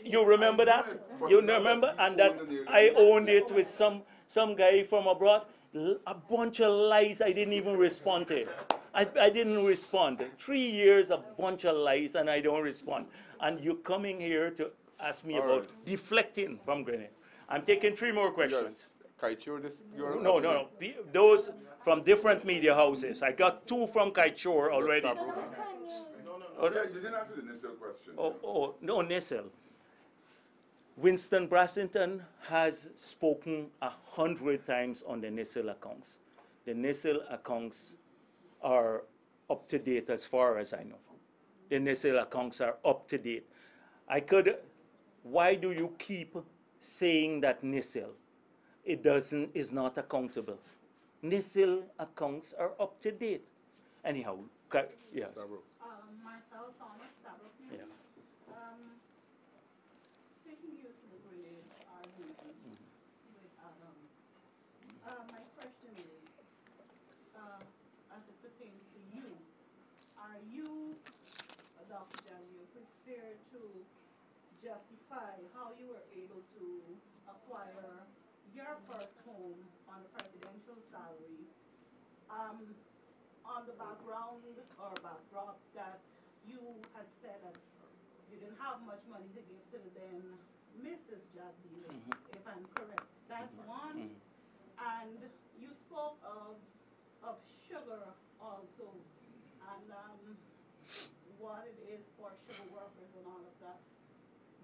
you remember that? You remember? And that I owned it with some guy from abroad. A bunch of lies. I didn't even respond to it. I didn't respond. 3 years, a bunch of lies, and I don't respond. And you're coming here to ask me about deflecting from Grenada. I'm taking 3 more questions. Kaichor, this No. Those from different media houses. I got 2 from Kaichor already. Yeah, you didn't answer the initial question. No, Nissel. Winston Brassington has spoken 100 times on the Nissel accounts. The Nissel accounts are up to date as far as I know. The Nissel accounts are up to date. Why do you keep saying that Nissel? Is not accountable. Nissel accounts are up to date. Anyhow, yes. Marcel Thomas, Stabrook News. Yes. Taking you to the Grenade argument with Adam. My question is, as it pertains to you, are you, Dr. Jagdeo, prepared to justify how you were able to acquire your first home on a presidential salary, on the background or backdrop that you had said that you didn't have much money to give to the then Mrs. Jagdeo, if I'm correct. That's one. And you spoke of sugar also, and what it is for sugar workers and all of that.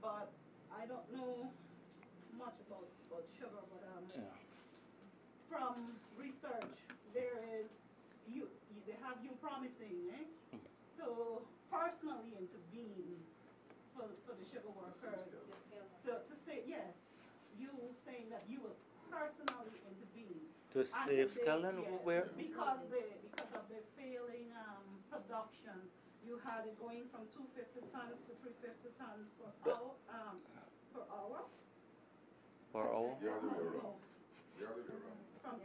But I don't know much about sugar, but from research, they have you promising to personally intervene for the sugar workers. To say yes, you saying that you will personally intervene To save Scotland, yes, where? because of the failing production. You had it going from 250 tons to 350 tons per hour. Per hour? The other way around. The other way around. From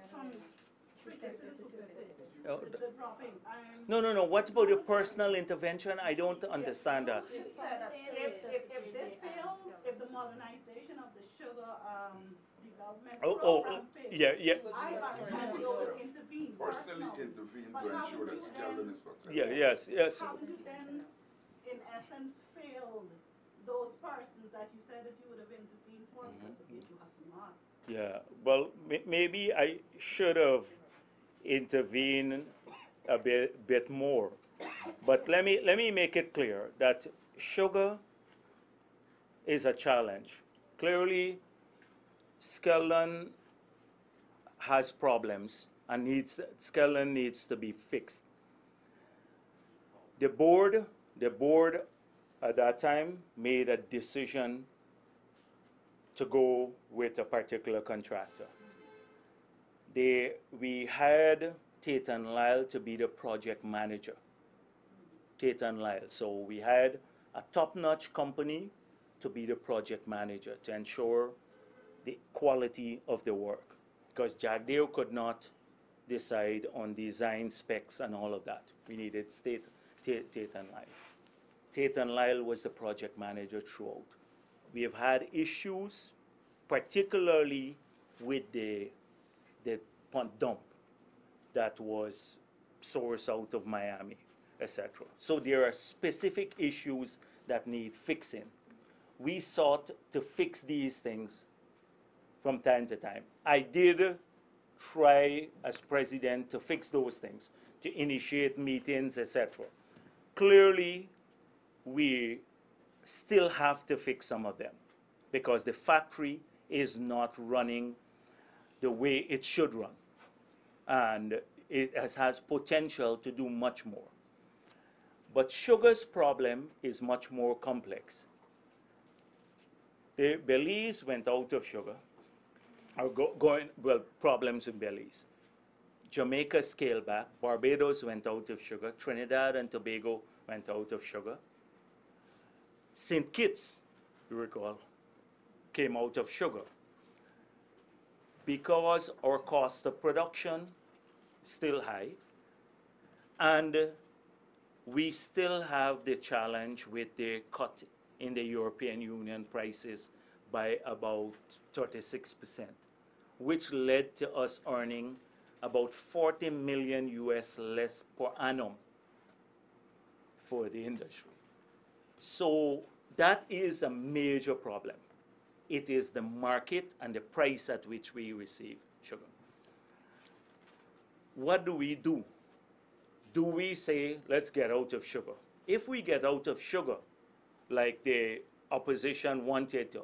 350 to 250. Oh, The dropping. No. What about the personal intervention? I don't understand that. You said that if this fails, if the modernization of the sugar development program fails, Yeah. I will intervene. Personally intervene to ensure that Skeldon is successful. Yeah, yes. How you then, in essence, failed those persons that you said that you would have intervened for, because of it you have not. Yeah, well, maybe I should have intervened a bit more. But let me make it clear that sugar is a challenge. Clearly, Skeldon has problems and Skeldon needs to be fixed. The board at that time made a decision to go with a particular contractor. We had Tate and Lyle to be the project manager. Tate and Lyle. So we had a top-notch company to be the project manager to ensure the quality of the work. Because Jagdeo could not decide on design specs and all of that. We needed Tate and Lyle. Tate and Lyle was the project manager throughout. We have had issues, particularly with the pump dump that was sourced out of Miami, etc. So there are specific issues that need fixing. We sought to fix these things from time to time. I did try as president to fix those things, to initiate meetings, etc. Clearly, we still have to fix some of them because the factory is not running the way it should run. And it has potential to do much more. But sugar's problem is much more complex. The Belize went out of sugar, or problems in Belize. Jamaica scaled back, Barbados went out of sugar, Trinidad and Tobago went out of sugar. St. Kitts, you recall, came out of sugar because our cost of production is still high, and we still have the challenge with the cut in the European Union prices by about 36%, which led to us earning about 40 million US less per annum for the industry. So that is a major problem. It is the market and the price at which we receive sugar. What do? Do we say, let's get out of sugar? If we get out of sugar, like the opposition wanted to,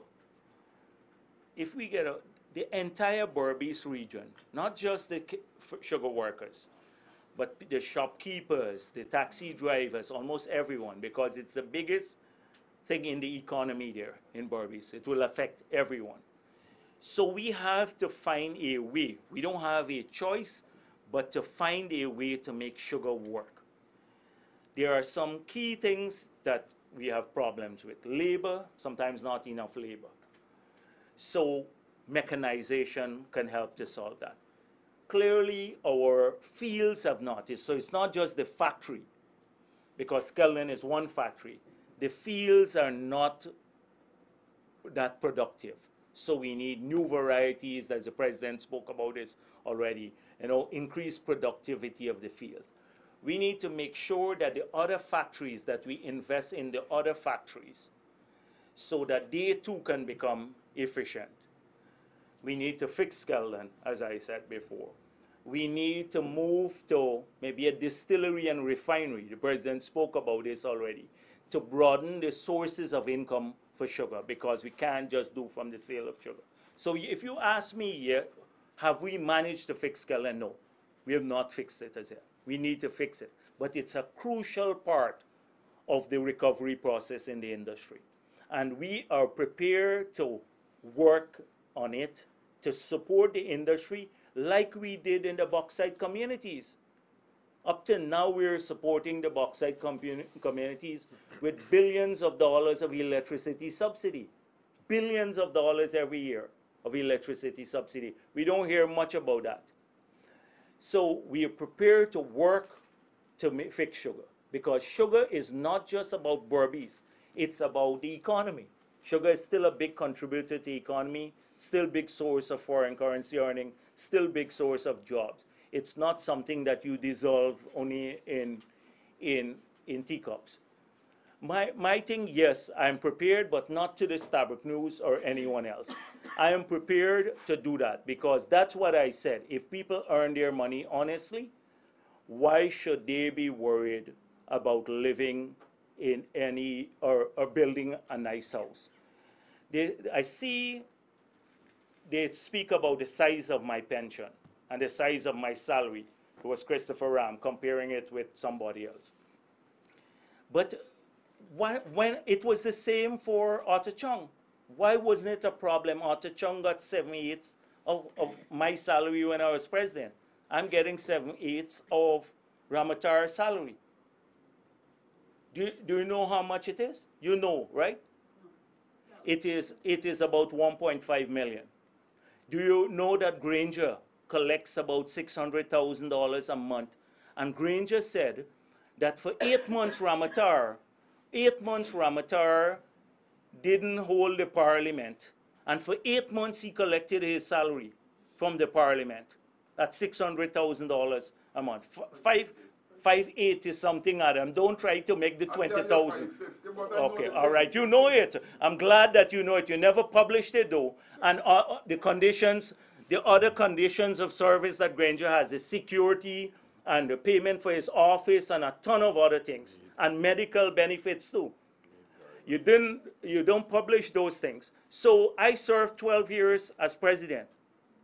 if we get out, the entire Berbice region, not just the sugar workers, but the shopkeepers, the taxi drivers, almost everyone, because it's the biggest thing in the economy there in Berbice. It will affect everyone. So we have to find a way. We don't have a choice, but to find a way to make sugar work. There are some key things that we have problems with. Labor, sometimes not enough labor. So mechanization can help to solve that. Clearly, our fields have not. So it's not just the factory, because Skelton is one factory. The fields are not that productive. So we need new varieties, as the president spoke about this already, increase productivity of the fields. We need to make sure that the other factories, that we invest in the other factories so that they too can become efficient. We need to fix Skelton, as I said before. We need to move to maybe a distillery and refinery. The president spoke about this already, to broaden the sources of income for sugar, because we can't just do from the sale of sugar. So if you ask me, have we managed to fix Skelton? No, we have not fixed it as yet. We need to fix it. But it's a crucial part of the recovery process in the industry. And we are prepared to work on it, to support the industry like we did in the bauxite communities. Up to now, we're supporting the bauxite communities with billions of dollars of electricity subsidy. Billions of dollars every year of electricity subsidy. We don't hear much about that. So we are prepared to work to fix sugar, because sugar is not just about Berbice, it's about the economy. Sugar is still a big contributor to the economy, still big source of foreign currency earning, still big source of jobs. It's not something that you dissolve only in teacups. My thing, yes, I'm prepared, but not to the Starbuck News or anyone else. I am prepared to do that, because that's what I said. If people earn their money honestly, why should they be worried about living in any, or building a nice house? I see they speak about the size of my pension and the size of my salary. It was Christopher Ram comparing it with somebody else. But when it was the same for Otto Chung, why wasn't it a problem? Otto Chung got 7/8 of my salary when I was president. I'm getting 7/8 of Ramatar's salary. Do you know how much it is? You know, right? It is about 1.5 million. Do you know that Granger collects about $600,000 a month? And Granger said that for 8 months Ramatar didn't hold the parliament. And for 8 months he collected his salary from the parliament. That's $600,000 a month. 580 something, Adam. Don't try to make the 20,000. Okay, all right. You know it. I'm glad that you know it. You never published it though. And the conditions, the other conditions of service that Granger has, the security and the payment for his office and a ton of other things, and medical benefits too. You don't publish those things. So I served 12 years as president.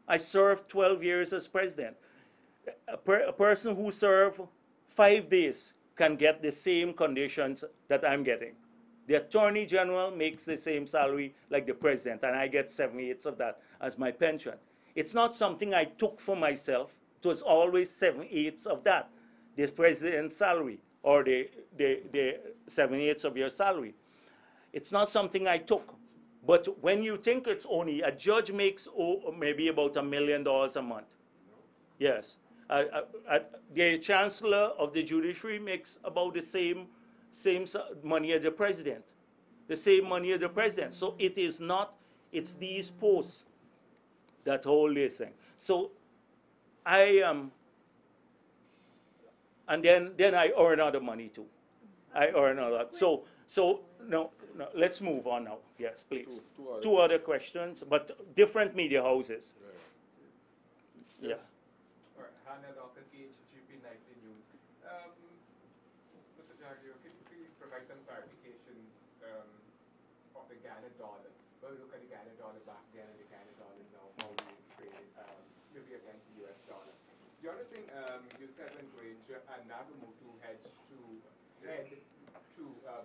I served 12 years as president. A person who served 5 days can get the same conditions that I'm getting. The Attorney General makes the same salary like the president, and I get 7/8 of that as my pension. It's not something I took for myself. It was always 7/8 of that, the president's salary, or the 7/8 of your salary. It's not something I took. But when you think it's only, a judge makes maybe about $1 million a month. Yes. The chancellor of the judiciary makes about the same money as the president. The same money as the president. So it is not, it's these posts that hold this thing. So I am, and then I earn other money too. I earn other. So no, let's move on now. Yes, please. Two other questions, but different media houses. Yeah. Mr. Jagdeo, can you please provide some clarifications of the Ghana dollar? When we look at the Ghana dollar back then and the Ghana dollar now, how we trade maybe against the US dollar. The other thing you said when Granger and Nagamutu head to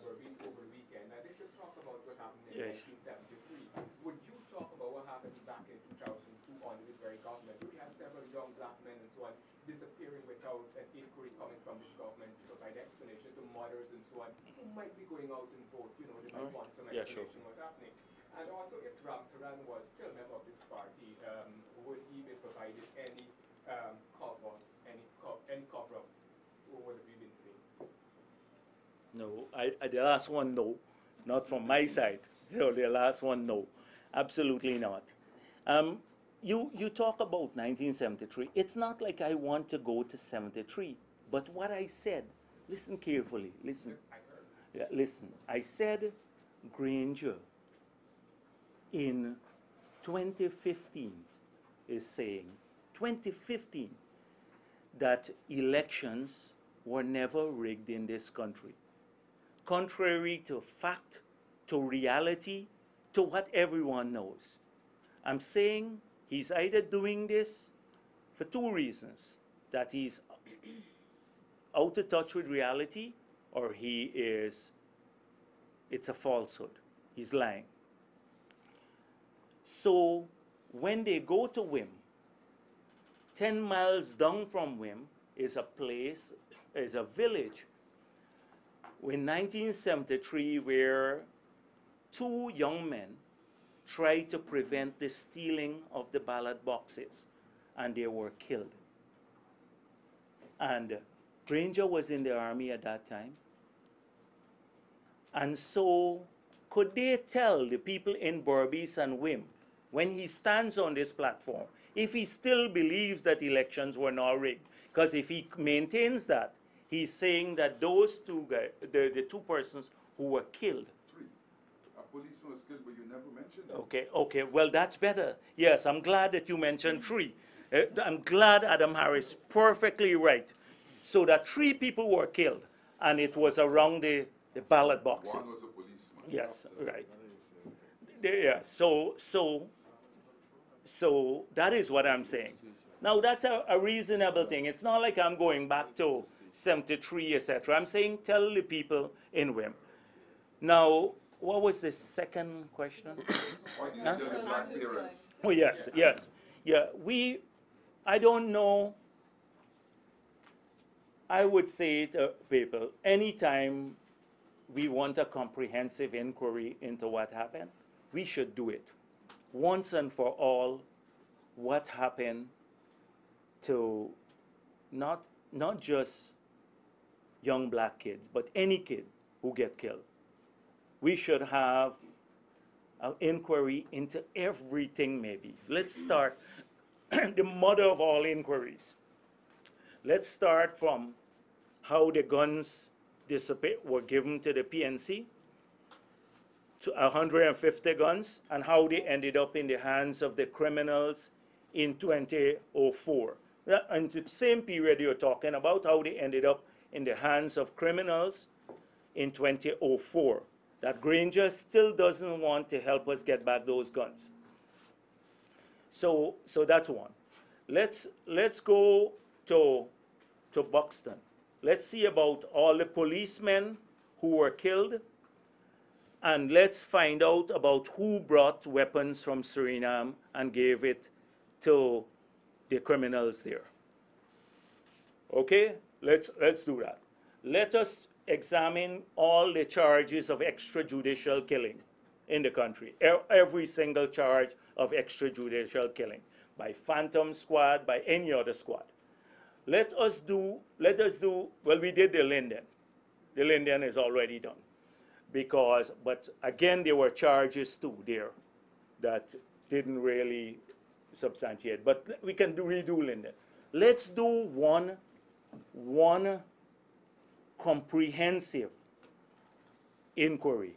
Berbice over the weekend. Now, they should talk about what happened in 1973. Would you talk about what happened back in 2002 under this very government? We had several young black men and so on disappearing without an inquiry coming from this government to provide explanation to mothers and so on, who might be going out and vote, they might want some explanation what's happening. And also, if Ram Karan was still a member of this party, would he be provided any cover, any cover-up, or would it be been seen? No, the last one, no. Not from my side. So the last one, no. Absolutely not. You talk about 1973. It's not like I want to go to 73. But what I said, listen carefully, listen. Yeah, listen. I said Granger in 2015 is saying, 2015, that elections were never rigged in this country. Contrary to fact, to reality, to what everyone knows. I'm saying he's either doing this for two reasons, that he's out of touch with reality, or it's a falsehood. He's lying. So when they go to Wim, 10 miles down from Wim is a place, is a village in 1973 where two young men tried to prevent the stealing of the ballot boxes, and they were killed. And Granger was in the army at that time. And so could they tell the people in Berbice and Wim, when he stands on this platform, if he still believes that elections were not rigged? Because if he maintains that, he's saying that those two guys, the two persons who were killed. Three. A policeman was killed, but you never mentioned that. Okay, well, that's better. Yes, I'm glad that you mentioned three. I'm glad Adam Harris, perfectly right. So that 3 people were killed, and it was around the ballot boxes. One was a policeman. Yes, right. Yeah, so that is what I'm saying. Now, that's a reasonable thing. It's not like I'm going back to 73, etc. I'm saying tell the people in Wim. Now, what was the second question? What do you tell the black parents? Oh, yes. Yeah, I don't know. I would say to people, anytime we want a comprehensive inquiry into what happened, we should do it. Once and for all, what happened to not just young black kids, but any kid who get killed. We should have an inquiry into everything maybe. Let's start the mother of all inquiries. Let's start from how the guns were given to the PNC, to 150 guns, and how they ended up in the hands of the criminals in 2004. And the same period you're talking about, how they ended up in the hands of criminals in 2004. That Granger still doesn't want to help us get back those guns. So that's one. Let's go to Buxton. Let's see about all the policemen who were killed, and let's find out about who brought weapons from Suriname and gave it to the criminals there. Okay, let's do that. Let us examine all the charges of extrajudicial killing in the country. Every single charge of extrajudicial killing by Phantom Squad, by any other squad. Let us do, well, we did the Linden. The Linden is already done. Because, but again, there were charges too there that didn't really substantiate. But we can redo Linden. Let's do one comprehensive inquiry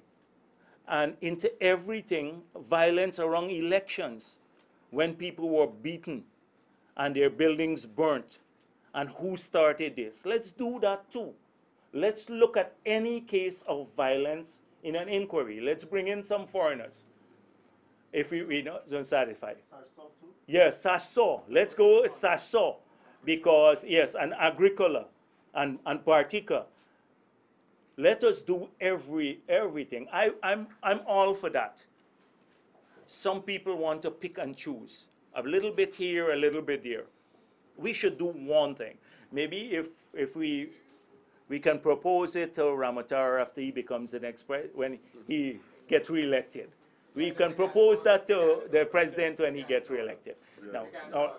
and into everything, violence around elections, when people were beaten and their buildings burnt, and who started this. Let's do that too. Let's look at any case of violence in an inquiry. Let's bring in some foreigners if we don't satisfy. Yes, Sasso. Let's go with Sasso. Because, yes, and Agricola and Partica. Let us do everything. I'm all for that. Some people want to pick and choose. A little bit here, a little bit there. We should do one thing. Maybe if we can propose it to Ramatara after he becomes the next president, when he gets reelected. We can propose that to the president when he gets reelected. No. Huh?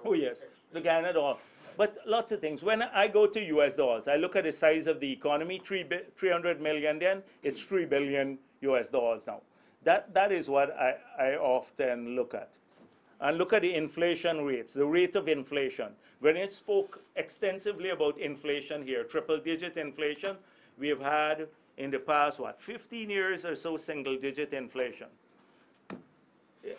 Oh yes, the Ghana dollar. But lots of things. When I go to US dollars, I look at the size of the economy, 300 million then, it's 3 billion US dollars now. That is what I often look at. And look at the inflation rates, the rate of inflation. When it spoke extensively about inflation here, triple-digit inflation, we have had in the past, 15 years or so, single-digit inflation. Yeah.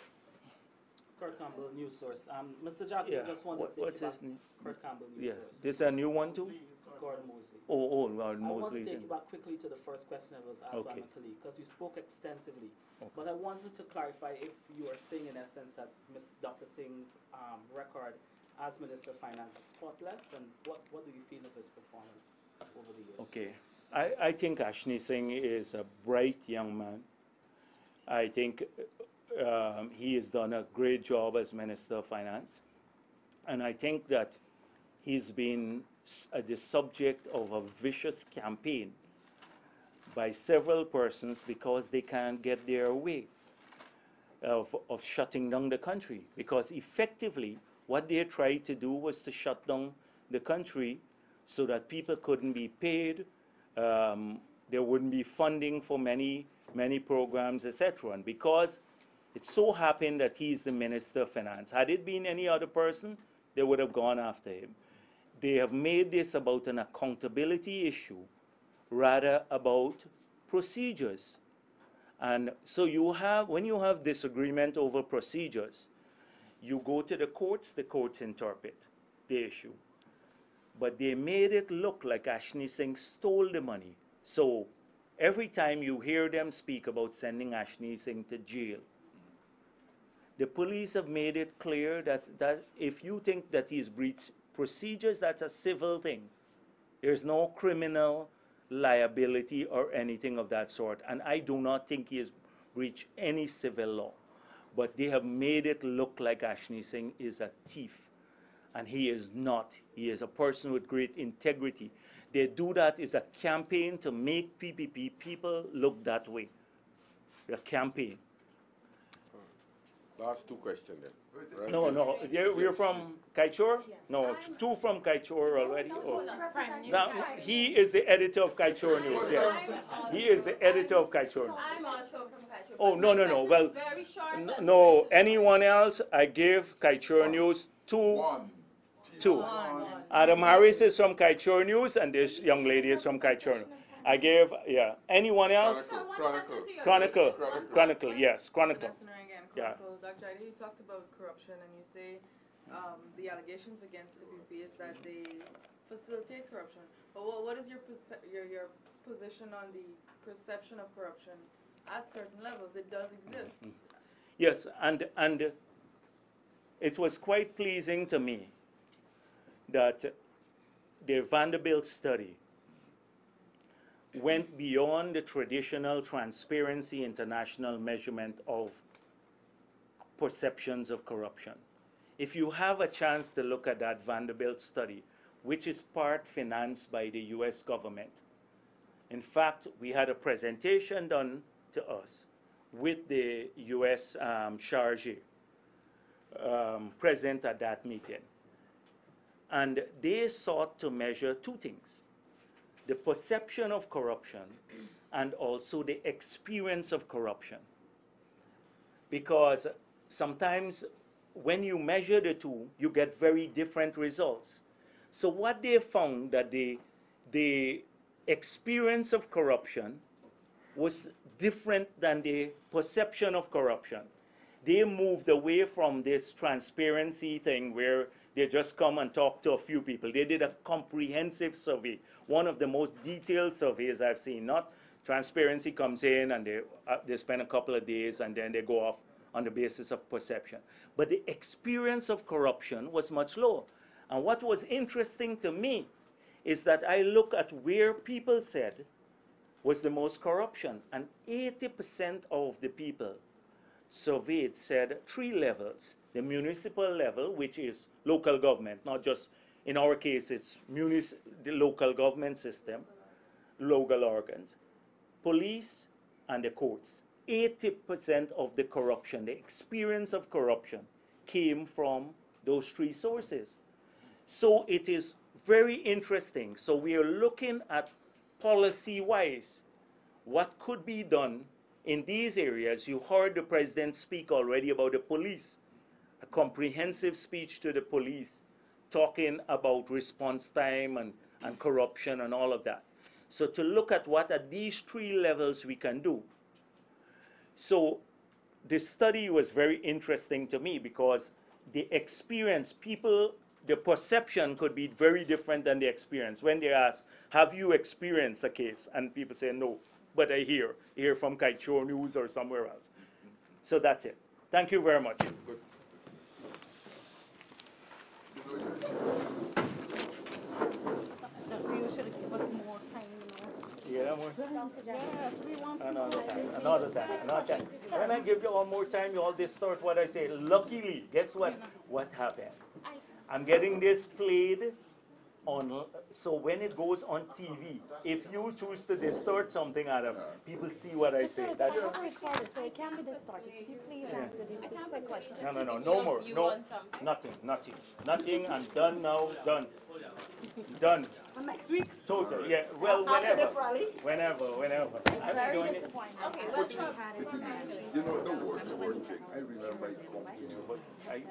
Kurt Campbell, News Source. Mr. Jagdeo, Yeah. just wanted to What's take his you name? back. Kurt Campbell, News Source. This is a new one too? Gordon Mosley. Gordon I want Mosley. to take you back quickly to the first question that was asked by my colleague, because you spoke extensively. Okay. But I wanted to clarify if you are saying, in essence, that Dr. Singh's record as Minister of Finance is spotless, and what do you feel of his performance over the years? Okay. I think Ashni Singh is a bright young man. I think he has done a great job as Minister of Finance. And I think that he's been the subject of a vicious campaign by several persons because they can't get their way of shutting down the country. Because effectively, what they tried to do was to shut down the country so that people couldn't be paid, there wouldn't be funding for many programs, etc. And because it so happened that he's the Minister of Finance, had it been any other person, they would have gone after him. They have made this about an accountability issue rather about procedures. And so when you have disagreement over procedures, you go to the courts interpret the issue. But they made it look like Ashni Singh stole the money. So every time you hear them speak about sending Ashni Singh to jail, the police have made it clear that if you think that he's breached procedures, that's a civil thing. There's no criminal liability or anything of that sort. And I do not think he has breached any civil law. But they have made it look like Ashni Singh is a thief. And he is not. He is a person with great integrity. They do that as a campaign to make PPP people look that way. A campaign. Last two questions then. Right? No, we're from Kaichor? No, two from Kaichor already. Oh. Now, he is the editor of Kaichor News, yes. He is the editor of Kaichor News. I'm also from Kaichor. Oh, no. Well, no, anyone else, I give Kaichor News two. Adam Harris is from Kaichor News, and this young lady is from Kaichor News. I gave, anyone else? Chronicle, yes, Chronicle. Yeah. Dr. Jagdeo, you talked about corruption, and you say the allegations against the PP is that they facilitate corruption. But what is your position on the perception of corruption at certain levels? It does exist. Yes, and it was quite pleasing to me that the Vanderbilt study went beyond the traditional Transparency International measurement of perceptions of corruption. if you have a chance to look at that Vanderbilt study, which is part financed by the US government. In fact, we had a presentation done to us with the US charge present at that meeting. And they sought to measure two things: the perception of corruption and also the experience of corruption. Because sometimes when you measure the two, you get very different results. So what they found that the experience of corruption was different than the perception of corruption. They moved away from this transparency thing where they just come and talk to a few people. They did a comprehensive survey, one of the most detailed surveys I've seen. Not transparency comes in and they spend a couple of days and then they go off on the basis of perception. But the experience of corruption was much lower. And what was interesting to me is that I look at where people said was the most corruption, and 80% of the people surveyed said three levels: the municipal level, which is local government, not just, in our case, it's the local government system, local organs, police, and the courts. 80% of the corruption, the experience of corruption, came from those three sources. So it is very interesting. So we are looking at policy-wise what could be done in these areas. You heard the president speak already about the police, a comprehensive speech to the police, talking about response time and corruption and all of that. So to look at what at these three levels we can do. So this study was very interesting to me because the experience, people, the perception could be very different than the experience. When they ask, have you experienced a case? And people say, no, but I hear from Kaichor News or somewhere else. So that's it. Thank you very much. Good. You should give us more time, Yeah, more. Yes, we want Another time. When I give you all more time, you all distort what I say. Luckily, guess what? What happened? I'm getting this played on, so when it goes on TV, if you choose to distort something, Adam, people see what I say. That's I'm recorded, so it can be distorted. Could you please answer these two quick questions? no more. No, nothing. I'm done now. Done. next week. Totally. Yeah. Well, After this rally? whenever. I'm Very doing it. disappointing. Okay, welcome. You know, the word thing, I remember it complaining. But I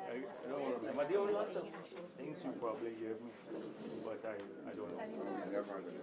don't remember. There were lots of things you probably gave me, but I don't know. We never had an